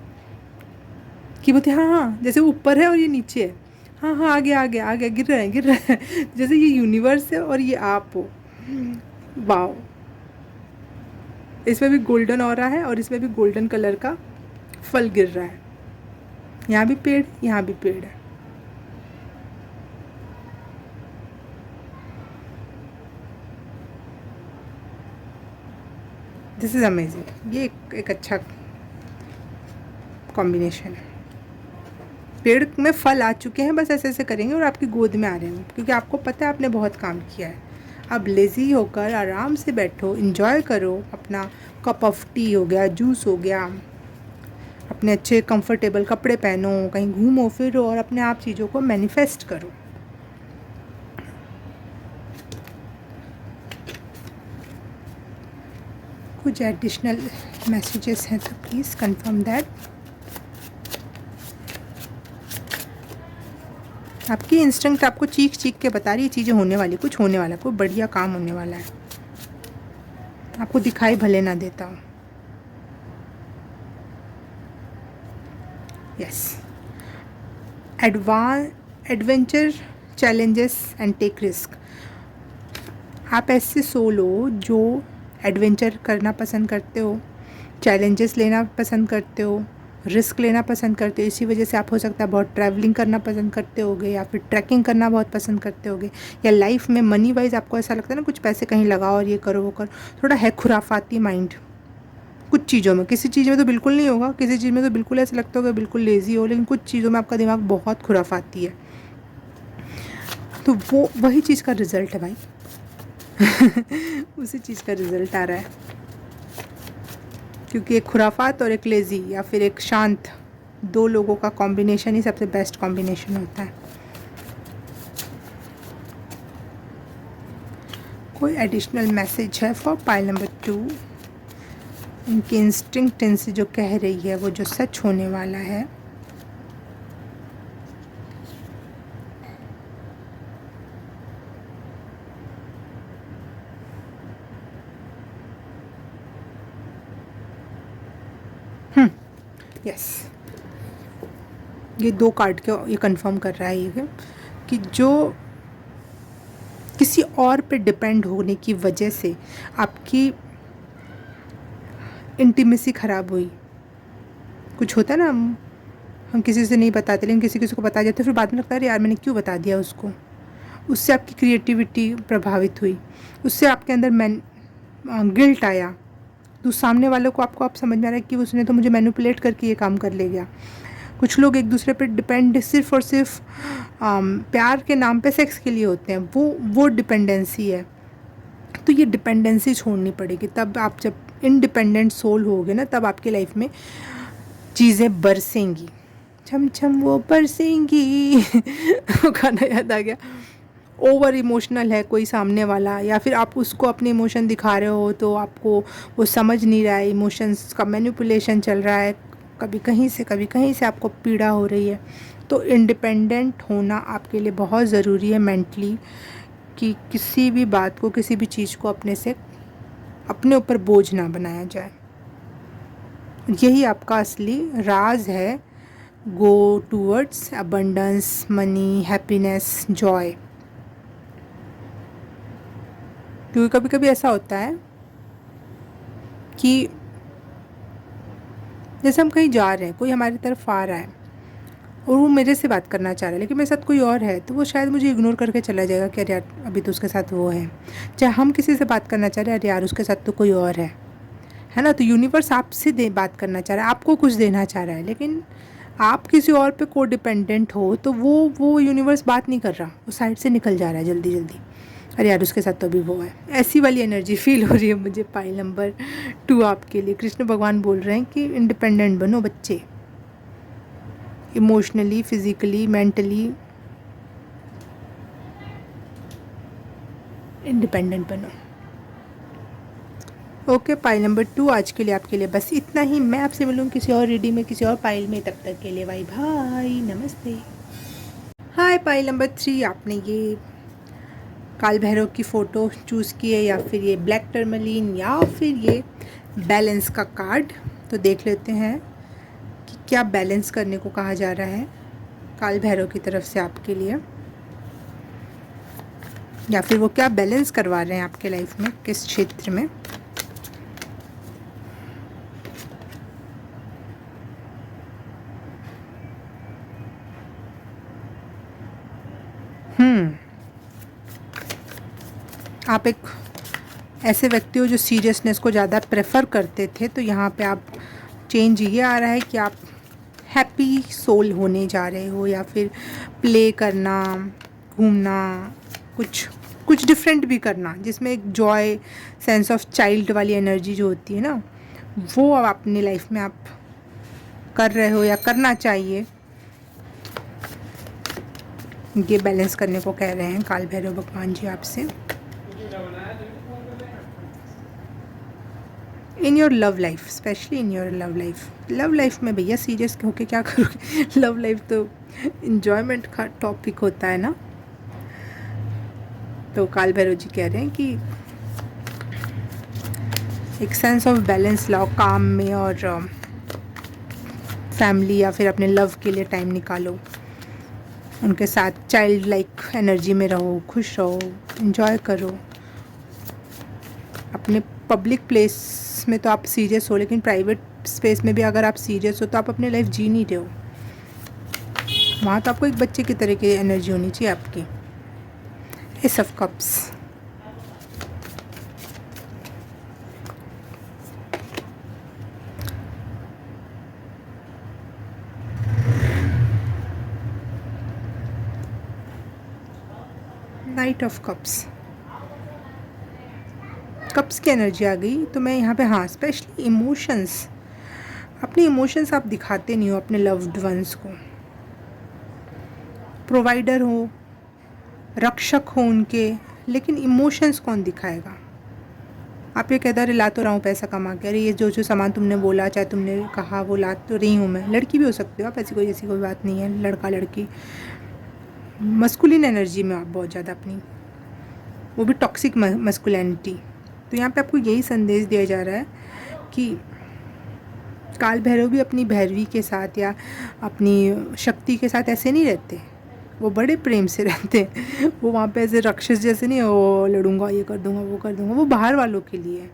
A: कि बोलते हाँ हाँ, जैसे वो ऊपर है और ये नीचे है, हाँ हाँ आगे आगे आगे गिर रहा है जैसे ये यूनिवर्स है और ये आप हो। वाओ, इसमें भी गोल्डन ऑरा है और इसमें भी गोल्डन कलर का फल गिर रहा है। यहाँ भी पेड़, यहाँ भी पेड़ है। This is amazing. ये एक अच्छा कॉम्बिनेशन है। पेड़ में फल आ चुके हैं, बस ऐसे ऐसे करेंगे और आपकी गोद में आ रहे हैं, क्योंकि आपको पता है आपने बहुत काम किया है। अब लेज़ी होकर आराम से बैठो, इन्जॉय करो अपना कप ऑफ टी हो गया, जूस हो गया, अपने अच्छे कंफर्टेबल कपड़े पहनो, कहीं घूमो फिरो और अपने आप चीज़ों को मैनिफेस्ट करो। कुछ एडिशनल मैसेजेस हैं तो प्लीज़ कंफर्म दैट। आपकी इंस्टिंक्ट आपको चीख चीख के बता रही है चीज़ें होने वाली, कुछ होने वाला, कोई बढ़िया काम होने वाला है, आपको दिखाई भले ना देता हो। Yes, adventure, challenges and take risk. आप ऐसे सोल हो जो एडवेंचर करना पसंद करते हो, चैलेंजेस लेना पसंद करते हो, रिस्क लेना पसंद करते हो। इसी वजह से आप हो सकता है बहुत ट्रैवलिंग करना पसंद करते होगे, या फिर ट्रैकिंग करना बहुत पसंद करते होगे, या लाइफ में मनी वाइज आपको ऐसा लगता है ना कुछ पैसे कहीं लगाओ और ये करो वो करो। थोड़ा है खुराफाती माइंड कुछ चीज़ों में, किसी चीज़ में तो बिल्कुल नहीं होगा, किसी चीज़ में तो बिल्कुल ऐसा लगता होगा बिल्कुल लेज़ी हो, लेकिन कुछ चीज़ों में आपका दिमाग बहुत खुराफाती है। तो वो वही चीज़ का रिज़ल्ट है भाई उसी चीज़ का रिज़ल्ट आ रहा है, क्योंकि एक खुराफात और एक लेज़ी या फिर एक शांत, दो लोगों का कॉम्बिनेशन ही सबसे बेस्ट कॉम्बिनेशन होता है। कोई एडिशनल मैसेज है फॉर पाइल नंबर 2? इनकी इंस्टिंक्ट इनसे जो कह रही है वो जो सच होने वाला है। यस, ये 2 कार्ड के ये कंफर्म कर रहा है ये कि जो किसी और पे डिपेंड होने की वजह से आपकी इंटीमेसी ख़राब हुई। कुछ होता है ना, हम किसी से नहीं बताते लेकिन किसी को बता जाते, फिर बाद में लगता है यार मैंने क्यों बता दिया उसको। उससे आपकी क्रिएटिविटी प्रभावित हुई, उससे आपके अंदर गिल्ट आया, तो सामने वालों को आप समझ में आ रहा है कि उसने तो मुझे मैनिपुलेट करके ये काम कर ले गया। कुछ लोग एक दूसरे पे डिपेंड सिर्फ़ और सिर्फ प्यार के नाम पे सेक्स के लिए होते हैं, वो डिपेंडेंसी है। तो ये डिपेंडेंसी छोड़नी पड़ेगी, तब आप जब इंडिपेंडेंट सोल होगे ना, तब आपकी लाइफ में चीज़ें बरसेंगी, छम छम वो बरसेंगी वो गाना याद आ गया। ओवर इमोशनल है कोई सामने वाला, या फिर आप उसको अपने इमोशन दिखा रहे हो तो आपको वो समझ नहीं रहा है, इमोशंस का मैनिपुलेशन चल रहा है, कभी कहीं से आपको पीड़ा हो रही है, तो इंडिपेंडेंट होना आपके लिए बहुत ज़रूरी है मेंटली, कि किसी भी बात को, किसी भी चीज़ को अपने ऊपर बोझ ना बनाया जाए। यही आपका असली राज है, go towards abundance, money, happiness, Joy. क्योंकि कभी कभी ऐसा होता है कि जैसे हम कहीं जा रहे हैं, कोई हमारी तरफ आ रहा है और वो मेरे से बात करना चाह रहा है, लेकिन मेरे साथ कोई और है, तो वो शायद मुझे इग्नोर करके चला जाएगा कि अरे यार अभी तो उसके साथ वो है। चाहे हम किसी से बात करना चाह रहे हैं, अरे यार उसके साथ तो कोई और है ना। तो यूनिवर्स आपसे बात करना चाह रहा है, आपको कुछ देना चाह रहा है, लेकिन आप किसी और पे को डिपेंडेंट हो, तो वो यूनिवर्स बात नहीं कर रहा, वो साइड से निकल जा रहा है जल्दी जल्दी। अरे यार उसके साथ तो अभी वो है। ऐसी वाली एनर्जी फील हो रही है मुझे पाइल नंबर 2 आपके लिए। कृष्ण भगवान बोल रहे हैं कि इंडिपेंडेंट बनो बच्चे, इमोशनली, फिजिकली, मेंटली इंडिपेंडेंट बनो। ओके, पाइल नंबर 2 आज के लिए आपके लिए बस इतना ही। मैं आपसे मिलूँ किसी और रीडिंग में, किसी और पाइल में। तब तक के लिए बाय बाय, नमस्ते। हाय पाइल नंबर 3, आपने ये काल भैरव की फ़ोटो चूज़ की है, या फिर ये ब्लैक टर्मलिन, या फिर ये बैलेंस का कार्ड। तो देख लेते हैं कि क्या बैलेंस करने को कहा जा रहा है काल भैरव की तरफ से आपके लिए, या फिर वो क्या बैलेंस करवा रहे हैं आपके लाइफ में, किस क्षेत्र में। आप एक ऐसे व्यक्ति हो जो सीरियसनेस को ज़्यादा प्रेफर करते थे, तो यहाँ पे आप चेंज ये आ रहा है कि आप हैप्पी सोल होने जा रहे हो, या फिर प्ले करना, घूमना, कुछ कुछ डिफरेंट भी करना, जिसमें एक जॉय, सेंस ऑफ चाइल्ड वाली एनर्जी जो होती है ना, वो अब अपनी लाइफ में आप कर रहे हो या करना चाहिए। ये बैलेंस करने को कह रहे हैं काल भैरव भगवान जी आपसे। In your love life, specially in your love life में भैया सीरियस होके क्या करोगे। लव लाइफ तो इन्जॉयमेंट का टॉपिक होता है ना। तो काल भैरव जी कह रहे हैं कि एक सेंस ऑफ बैलेंस लाओ काम में, और फैमिली या फिर अपने लव के लिए टाइम निकालो, उनके साथ चाइल्ड लाइक एनर्जी में रहो, खुश रहो, इन्जॉय करो। अपने पब्लिक प्लेस में तो आप सीरियस हो, लेकिन प्राइवेट स्पेस में भी अगर आप सीरियस हो तो आप अपनी लाइफ जी नहीं रहे हो। वहाँ तो आपको एक बच्चे की तरह की एनर्जी होनी चाहिए आपकी। S of cups, night of cups, cups की एनर्जी आ गई। तो मैं यहाँ पे, हाँ, स्पेशली इमोशंस, अपने इमोशंस आप दिखाते नहीं हो अपने लव्ड वंस को। प्रोवाइडर हो, रक्षक हो उनके, लेकिन इमोशंस कौन दिखाएगा। आप ये कहते अरे ला तो रहा हूँ पैसा कमा के, अरे ये जो जो सामान तुमने बोला, चाहे तुमने कहा, वो ला तो रही हूँ मैं। लड़की भी हो सकती हो आप, ऐसी कोई बात नहीं है, लड़का लड़की। मस्कुलिन एनर्जी में आप बहुत ज़्यादा अपनी, वो भी टॉक्सिक मस्कुलिनिटी। तो यहाँ पे आपको यही संदेश दिया जा रहा है कि काल भैरव भी अपनी भैरवी के साथ या अपनी शक्ति के साथ ऐसे नहीं रहते, वो बड़े प्रेम से रहते हैं। वो वहाँ पे ऐसे राक्षस जैसे नहीं, वो लड़ूंगा, ये कर दूंगा, वो कर दूंगा। वो बाहर वालों के लिए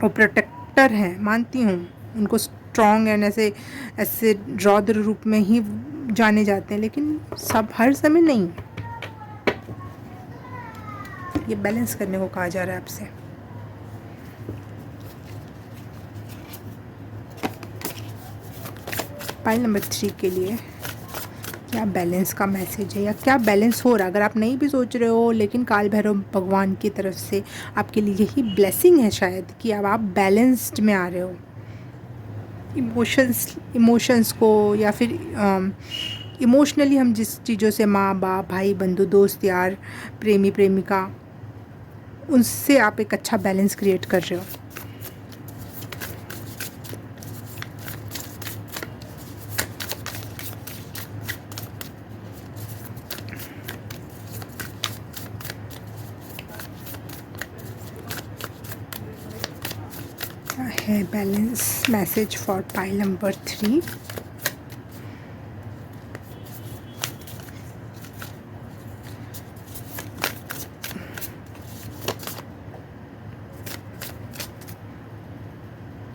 A: वो प्रोटेक्टर हैं, मानती हूँ उनको, स्ट्रॉन्ग एंड ऐसे ऐसे रौद्र रूप में ही जाने जाते हैं, लेकिन सब हर समय नहीं। ये बैलेंस करने को कहा जा रहा है आपसे। पाइल नंबर 3 के लिए क्या बैलेंस का मैसेज है, या क्या बैलेंस हो रहा है। अगर आप नहीं भी सोच रहे हो, लेकिन काल भैरव भगवान की तरफ से आपके लिए यही ब्लेसिंग है शायद, कि अब आप बैलेंस्ड में आ रहे हो। इमोशंस को, या फिर इमोशनली हम जिस चीज़ों से, माँ बाप, भाई बंधु, दोस्त यार, प्रेमी प्रेमिका, उनसे आप एक अच्छा बैलेंस क्रिएट कर रहे हो। है balance message for pile number 3।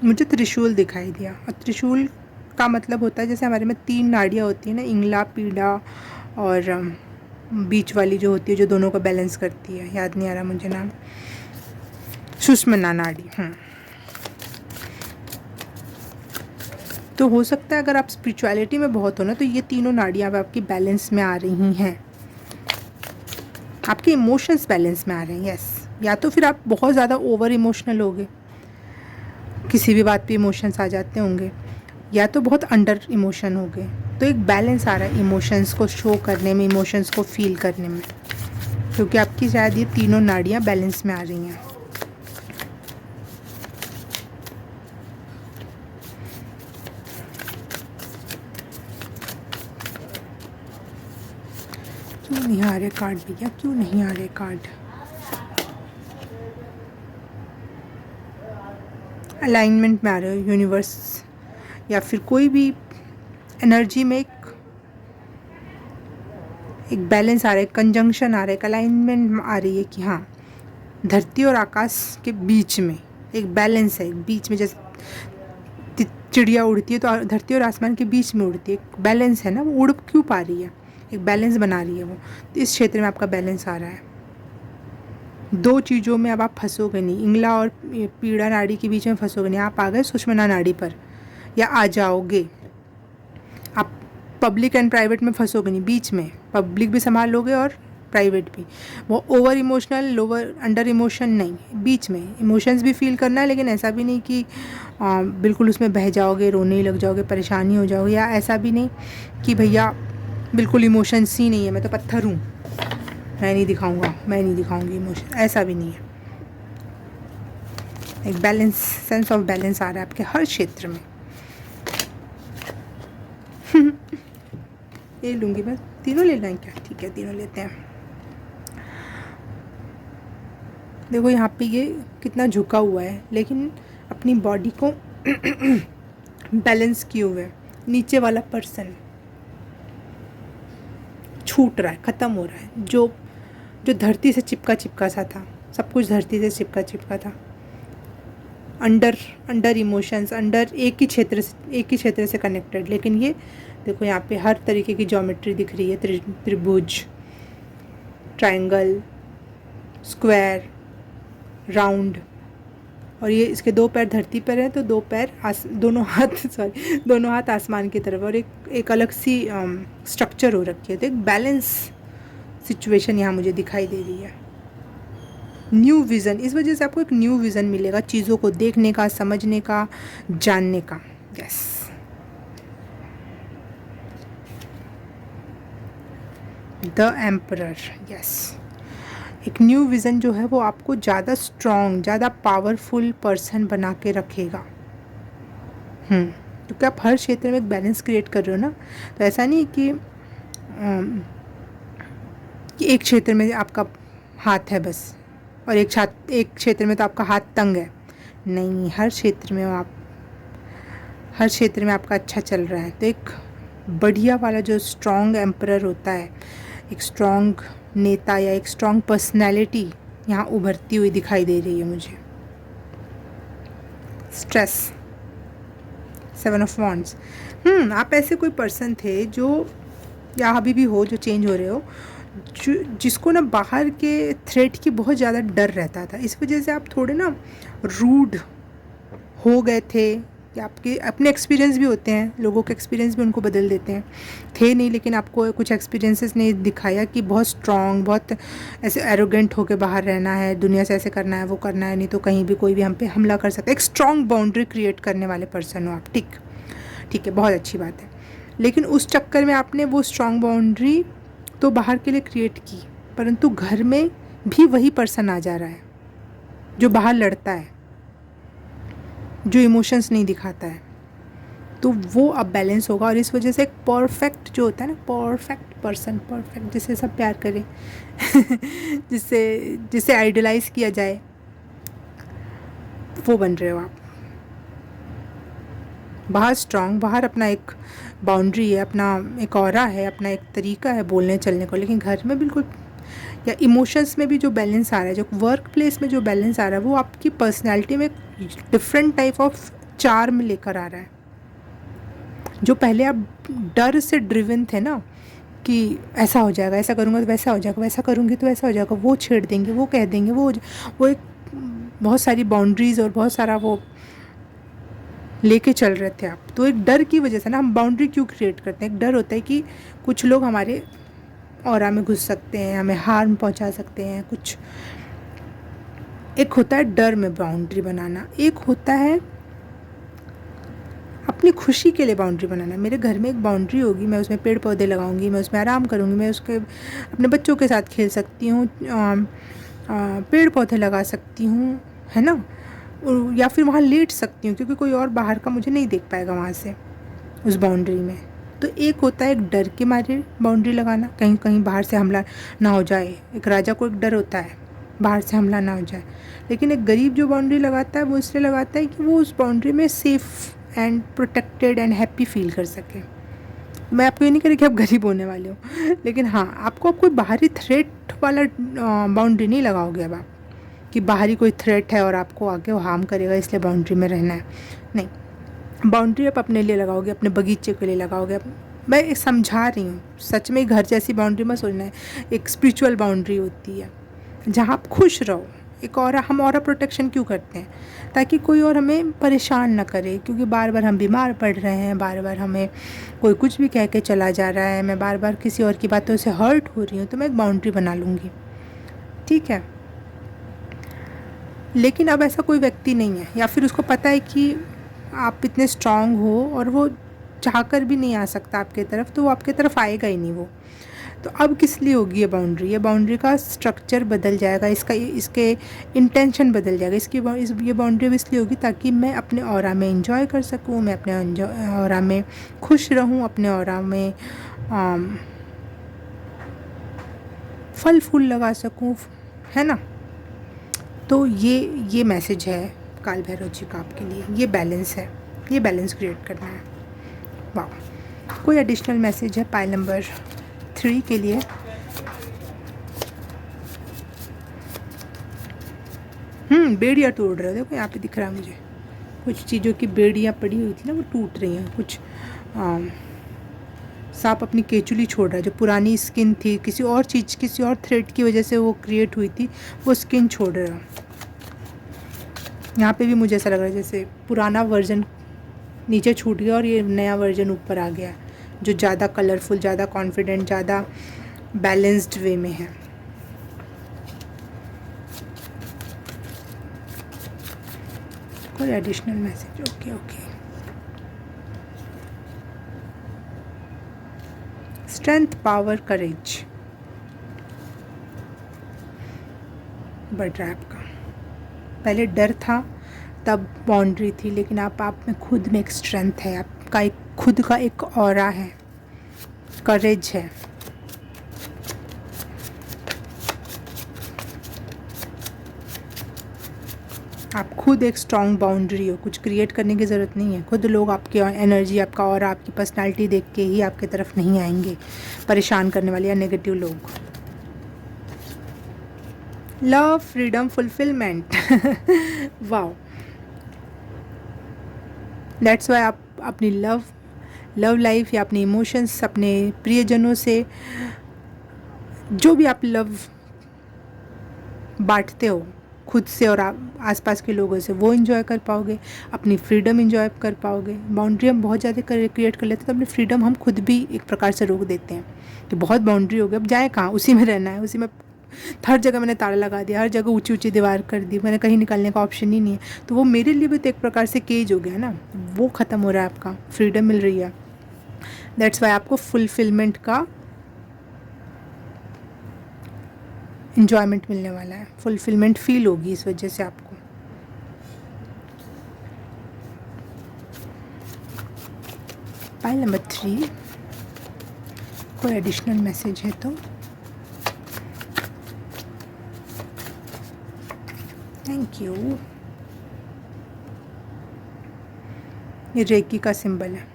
A: मुझे त्रिशूल दिखाई दिया, और त्रिशूल का मतलब होता है जैसे हमारे में 3 नाड़ियाँ होती हैं ना, इंगला, पीड़ा और बीच वाली जो होती है जो दोनों को बैलेंस करती है, याद नहीं आ रहा मुझे नाम, सुषुम्ना नाड़ी। तो हो सकता है अगर आप स्पिरिचुअलिटी में बहुत हो ना, तो ये तीनों नाड़ियाँ अब आपकी बैलेंस में आ रही हैं, आपके इमोशंस बैलेंस में आ रहे हैं। यस, या तो फिर आप बहुत ज़्यादा ओवर इमोशनल होगे, किसी भी बात पे इमोशंस आ जाते होंगे, या तो बहुत अंडर इमोशन हो गए। तो एक बैलेंस आ रहा है इमोशंस को शो करने में, इमोशंस को फील करने में, क्योंकि आपकी शायद ये तीनों नाड़ियाँ बैलेंस में आ रही हैं। क्यों नहीं आ रहे कार्ड भैया, क्यों नहीं आ रहे कार्ड? अलाइनमेंट में आ रहे हो यूनिवर्स, या फिर कोई भी एनर्जी में एक बैलेंस आ रहा है, कंजंक्शन आ रहा है, एक अलाइनमेंट आ रही है कि हाँ, धरती और आकाश के बीच में एक बैलेंस है। बीच में जैसे चिड़िया उड़ती है तो धरती और आसमान के बीच में उड़ती है, एक बैलेंस है ना, वो उड़ क्यों पा रही है, एक बैलेंस बना रही है वो। तो इस क्षेत्र में आपका बैलेंस आ रहा है। 2 चीज़ों में अब आप फंसोगे नहीं, इंगला और पीड़ा नाड़ी के बीच में फंसोगे नहीं, आप आ गए सुषुम्ना नाड़ी पर, या आ जाओगे। आप पब्लिक एंड प्राइवेट में फंसोगे नहीं, बीच में पब्लिक भी संभाल लोगे और प्राइवेट भी। वो over emotional, lower under emotion नहीं, बीच में इमोशंस भी फील करना है, लेकिन ऐसा भी नहीं कि बिल्कुल उसमें बह जाओगे, रोने ही लग जाओगे, परेशानी हो जाओगे, या ऐसा भी नहीं कि भैया बिल्कुल इमोशंस ही नहीं है, मैं तो पत्थर हूँ, मैं नहीं दिखाऊंगा, मैं नहीं दिखाऊंगी इमोशन, ऐसा भी नहीं है। एक बैलेंस, सेंस ऑफ बैलेंस आ रहा है आपके हर क्षेत्र में। ये लूँगी मैं, तीनों ले लें क्या? ठीक है, तीनों लेते हैं। देखो यहाँ पे ये कितना झुका हुआ है, लेकिन अपनी बॉडी को बैलेंस किए हुए। नीचे वाला पर्सन छूट रहा है, ख़त्म हो रहा है, जो धरती से चिपका चिपका सा था, सब कुछ धरती से चिपका चिपका था, अंडर इमोशंस, अंडर एक ही क्षेत्र से कनेक्टेड। लेकिन ये देखो यहाँ पे हर तरीके की ज्योमेट्री दिख रही है, त्रिभुज, ट्रायंगल, स्क्वायर, राउंड, और ये इसके 2 पैर धरती पर हैं, तो 2 पैर दोनों हाथ आसमान की तरफ, और एक अलग सी स्ट्रक्चर हो रखी है। तो एक बैलेंस सिचुएशन यहाँ मुझे दिखाई दे रही है। न्यू विज़न, इस वजह से आपको एक न्यू विज़न मिलेगा, चीज़ों को देखने का, समझने का, जानने का। Yes, the emperor. यस, एक न्यू विज़न जो है वो आपको ज़्यादा स्ट्रॉन्ग, ज़्यादा पावरफुल पर्सन बना के रखेगा। क्योंकि आप हर क्षेत्र में एक बैलेंस क्रिएट कर रहे हो ना, तो ऐसा नहीं कि एक क्षेत्र में आपका हाथ है बस, और एक क्षेत्र में तो आपका हाथ तंग है। नहीं, हर क्षेत्र में आपका अच्छा चल रहा है। तो एक बढ़िया वाला जो स्ट्रॉन्ग एम्परर होता है, एक स्ट्रॉन्ग नेता या एक स्ट्रॉन्ग पर्सनैलिटी यहाँ उभरती हुई दिखाई दे रही है मुझे। Stress, 7 of wands. आप ऐसे कोई पर्सन थे जो, या अभी भी हो, जो चेंज हो रहे हो, जिसको ना बाहर के थ्रेट की बहुत ज़्यादा डर रहता था। इस वजह से आप थोड़े ना रूड हो गए थे, या आपके अपने एक्सपीरियंस भी होते हैं, लोगों के एक्सपीरियंस भी उनको बदल देते हैं। थे नहीं, लेकिन आपको कुछ एक्सपीरियंसेस ने दिखाया कि बहुत स्ट्रॉन्ग, बहुत ऐसे एरोगेंट होकर बाहर रहना है, दुनिया से ऐसे करना है, वो करना है, नहीं तो कहीं भी कोई भी हम पे हमला कर सकता है। एक स्ट्रॉन्ग बाउंड्री क्रिएट करने वाले पर्सन हो आप। ठीक है, बहुत अच्छी बात है। लेकिन उस चक्कर में आपने वो स्ट्रॉन्ग बाउंड्री तो बाहर के लिए क्रिएट की, परंतु घर में भी वही पर्सन आ जा रहा है जो बाहर लड़ता है, जो इमोशंस नहीं दिखाता है। तो वो अब बैलेंस होगा, और इस वजह से एक परफेक्ट जो होता है ना, परफेक्ट पर्सन, परफेक्ट जिससे सब प्यार करें जिससे आइडलाइज किया जाए, वो बन रहे हो आप। बाहर स्ट्रांग, बाहर अपना एक बाउंड्री है, अपना एक ऑरा है, अपना एक तरीका है बोलने चलने को, लेकिन घर में बिल्कुल, या इमोशंस में भी जो बैलेंस आ रहा है, जो वर्क प्लेस में जो बैलेंस आ रहा है, वो आपकी पर्सनैलिटी में डिफरेंट टाइप ऑफ चार्म लेकर आ रहा है। जो पहले आप डर से ड्रिवन थे ना, कि ऐसा हो जाएगा, ऐसा करूँगा तो वैसा हो जाएगा, वैसा करूँगी तो वैसा हो जाएगा, वो छेड़ देंगे, वो कह देंगे, वो एक बहुत सारी बाउंड्रीज़ और बहुत सारा वो लेके चल रहे थे आप। तो एक डर की वजह से ना हम बाउंड्री क्यों क्रिएट करते हैं, एक डर होता है कि कुछ लोग हमारे ऑरा में घुस सकते हैं, हमें हार्म पहुंचा सकते हैं कुछ। एक होता है डर में बाउंड्री बनाना, एक होता है अपनी खुशी के लिए बाउंड्री बनाना। मेरे घर में एक बाउंड्री होगी, मैं उसमें पेड़ पौधे लगाऊंगी, मैं उसमें आराम करूंगी, मैं उसके अपने बच्चों के साथ खेल सकती हूँ, पेड़ पौधे लगा सकती हूँ, है ना, या फिर वहाँ लेट सकती हूँ, क्योंकि कोई और बाहर का मुझे नहीं देख पाएगा वहाँ से, उस बाउंड्री में। तो एक होता है एक डर के मारे बाउंड्री लगाना, कहीं कहीं बाहर से हमला ना हो जाए। एक राजा को एक डर होता है बाहर से हमला ना हो जाए, लेकिन एक गरीब जो बाउंड्री लगाता है वो इसलिए लगाता है कि वो उस बाउंड्री में safe and protected and happy feel कर सके। मैं आपको ये नहीं कह रही कि आप गरीब होने वाले हो, लेकिन हाँ, आपको कोई बाहरी थ्रेट वाला बाउंड्री नहीं लगाओगे अब आप, कि बाहरी कोई थ्रेट है और आपको आगे वो हार्म करेगा इसलिए बाउंड्री में रहना है। नहीं, बाउंड्री आप अपने लिए लगाओगे, अपने बगीचे के लिए लगाओगे। मैं समझा रही हूँ, सच में घर जैसी बाउंड्री मत सोचना है। एक स्पिरिचुअल बाउंड्री होती है जहाँ आप खुश रहो। एक और हम और प्रोटेक्शन क्यों करते हैं, ताकि कोई और हमें परेशान ना करे, क्योंकि बार बार हम बीमार पड़ रहे हैं, बार बार हमें कोई कुछ भी कह के चला जा रहा है, मैं बार बार किसी और की बातों से हर्ट हो रही हूँ, तो मैं एक बाउंड्री बना लूँगी, ठीक है। लेकिन अब ऐसा कोई व्यक्ति नहीं है, या फिर उसको पता है कि आप इतने स्ट्रांग हो और वो चाहकर भी नहीं आ सकता आपके तरफ, तो वो आपके तरफ आएगा ही नहीं वो। तो अब किस लिए होगी ये बाउंड्री? ये बाउंड्री का स्ट्रक्चर बदल जाएगा, इसके इंटेंशन बदल जाएगा। ये बाउंड्री अब इसलिए होगी ताकि मैं अपने ऑरा में इंजॉय कर सकूँ, मैं अपने ऑरा में खुश रहूँ, अपने ऑरा में फल फूल लगा सकूँ, है ना। तो ये मैसेज है काल भैरव जी का आपके लिए। ये बैलेंस है, ये बैलेंस क्रिएट करना है। वाह, कोई एडिशनल मैसेज है पाइल नंबर 3 के लिए? बेड़ियाँ तोड़ रहे हो, देखो यहाँ पे दिख रहा है मुझे कुछ चीज़ों की बेड़ियाँ पड़ी हुई थी ना, वो टूट रही हैं। कुछ सांप अपनी केचुली छोड़ रहा है, जो पुरानी स्किन थी किसी और चीज़, किसी और थ्रेड की वजह से वो क्रिएट हुई थी, वो स्किन छोड़ रहा है। यहाँ पे भी मुझे ऐसा लग रहा है जैसे पुराना वर्जन नीचे छूट गया और ये नया वर्जन ऊपर आ गया, जो ज़्यादा कलरफुल, ज़्यादा कॉन्फिडेंट, ज़्यादा बैलेंस्ड वे में है। कोई additional message? Okay. Strength, power, courage बढ़ रहा है आपका। पहले डर था, तब बाउंड्री थी, लेकिन आप में खुद में एक स्ट्रेंथ है, आपका एक खुद का एक ऑरा है, करेज है। आप खुद एक स्ट्रॉन्ग बाउंड्री हो, कुछ क्रिएट करने की ज़रूरत नहीं है। खुद लोग आपकी एनर्जी, आपका ऑरा, आपकी पर्सनालिटी देख के ही आपके तरफ नहीं आएंगे परेशान करने वाले या नेगेटिव लोग। Love, freedom, fulfilment wow, that's why आप अपनी लव लाइफ या अपने इमोशंस, अपने प्रियजनों से जो भी आप लव बांटते हो खुद से और आसपास के लोगों से, वो इन्जॉय कर पाओगे, अपनी फ्रीडम इन्जॉय कर पाओगे। बाउंड्री हम बहुत ज़्यादा क्रिएट कर लेते हैं, तो अपनी फ्रीडम हम खुद भी एक प्रकार से रोक देते हैं कि बहुत बाउंड्री हो गई, अब जाए कहाँ, उसी में रहना है, उसी में। हर जगह मैंने ताला लगा दिया, हर जगह ऊंची ऊंची दीवार कर दी, मैंने कहीं निकलने का ऑप्शन ही नहीं है, तो वो मेरे लिए भी तो एक प्रकार से केज हो गया ना, वो ख़त्म हो रहा है, आपका फ्रीडम मिल रही है। दैट्स वाई आपको फुलफिलमेंट का इंजॉयमेंट मिलने वाला है, फुलफिलमेंट फील होगी इस वजह से आपको। पाइल नंबर 3, कोई एडिशनल मैसेज है तो? Thank you. ये रेकी का सिंबल है।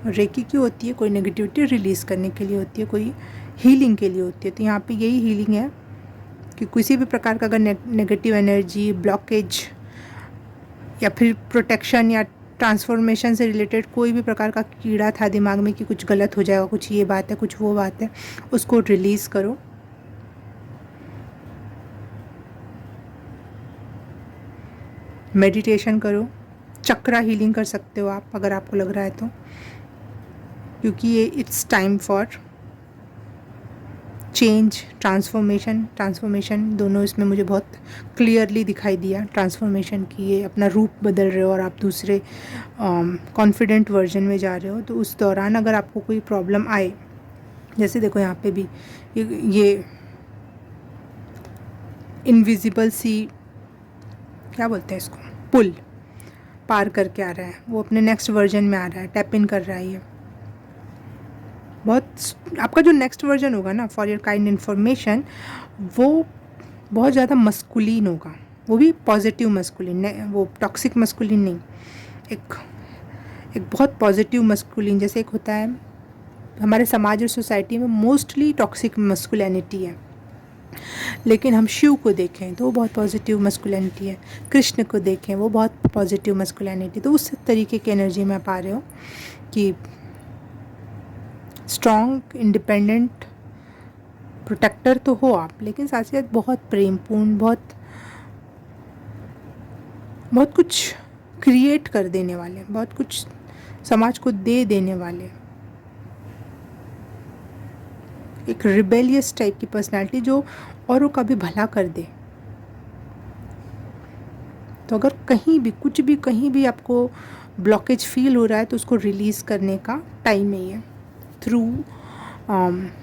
A: और रेकी क्यों होती है? कोई नेगेटिविटी रिलीज़ करने के लिए होती है, कोई हीलिंग के लिए होती है। तो यहाँ पे यही हीलिंग है कि किसी भी प्रकार का अगर नेगेटिव एनर्जी, ब्लॉकेज या फिर प्रोटेक्शन या ट्रांसफॉर्मेशन से रिलेटेड कोई भी प्रकार का कीड़ा था दिमाग में कि कुछ गलत हो जाएगा, कुछ ये बात है, कुछ वो बात है, उसको रिलीज़ करो। मेडिटेशन करो, चक्रा हीलिंग कर सकते हो आप अगर आपको लग रहा है तो, क्योंकि ये it's time for change, transformation दोनों इसमें मुझे बहुत क्लियरली दिखाई दिया। ट्रांसफॉर्मेशन की ये अपना रूप बदल रहे हो और आप दूसरे कॉन्फिडेंट वर्जन में जा रहे हो। तो उस दौरान अगर आपको कोई प्रॉब्लम आए, जैसे देखो यहाँ पे भी ये इनविजिबल सी, क्या बोलते हैं इसको, पुल पार करके आ रहा है, वो अपने नेक्स्ट वर्जन में आ रहा है, टैप इन कर रहा है। ये बहुत आपका जो नेक्स्ट वर्जन होगा ना, फॉर योर काइंड इन्फॉर्मेशन, वो बहुत ज़्यादा मस्कुलिन होगा, वो भी पॉजिटिव मस्कुलिन, वो टॉक्सिक मस्कुलिन नहीं, एक बहुत पॉजिटिव मस्कुलिन। जैसे एक होता है हमारे समाज और सोसाइटी में मोस्टली टॉक्सिक मस्कुलिनिटी है, लेकिन हम शिव को देखें तो वो बहुत पॉजिटिव मस्कुलिनिटी है, कृष्ण को देखें वो बहुत पॉजिटिव मस्कुलिनिटी। तो उस तरीके की एनर्जी में आप आ रहे हो कि स्ट्रॉन्ग, इंडिपेंडेंट, प्रोटेक्टर तो हो आप, लेकिन साथ ही साथ बहुत प्रेमपूर्ण, बहुत कुछ क्रिएट कर देने वाले, बहुत कुछ समाज को दे देने वाले, एक रिबेलियस टाइप की पर्सनालिटी जो औरों का भी भला कर दे। तो अगर कहीं भी कुछ भी कहीं भी आपको ब्लॉकेज फील हो रहा है तो उसको रिलीज़ करने का टाइम है ये, through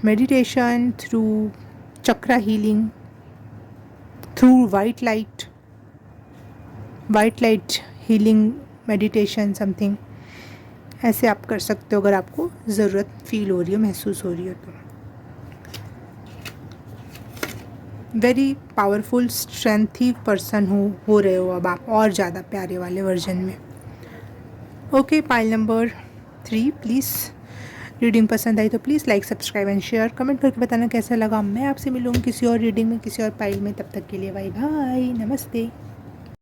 A: meditation, through chakra healing, through white light healing meditation, something ऐसे आप कर सकते हो अगर आपको ज़रूरत फील हो रही हो, महसूस हो रही हो तो। वेरी पावरफुल स्ट्रेंथी पर्सन हो रहे हो अब आप, और ज़्यादा प्यारे वाले वर्जन में। Okay, pile number 3, please reading पसंद आई तो please like, subscribe and share, comment करके बताना कैसा लगा। मैं आपसे मिलूँगी किसी और रीडिंग में, किसी और पाइल में। तब तक के लिए बाय बाय, नमस्ते।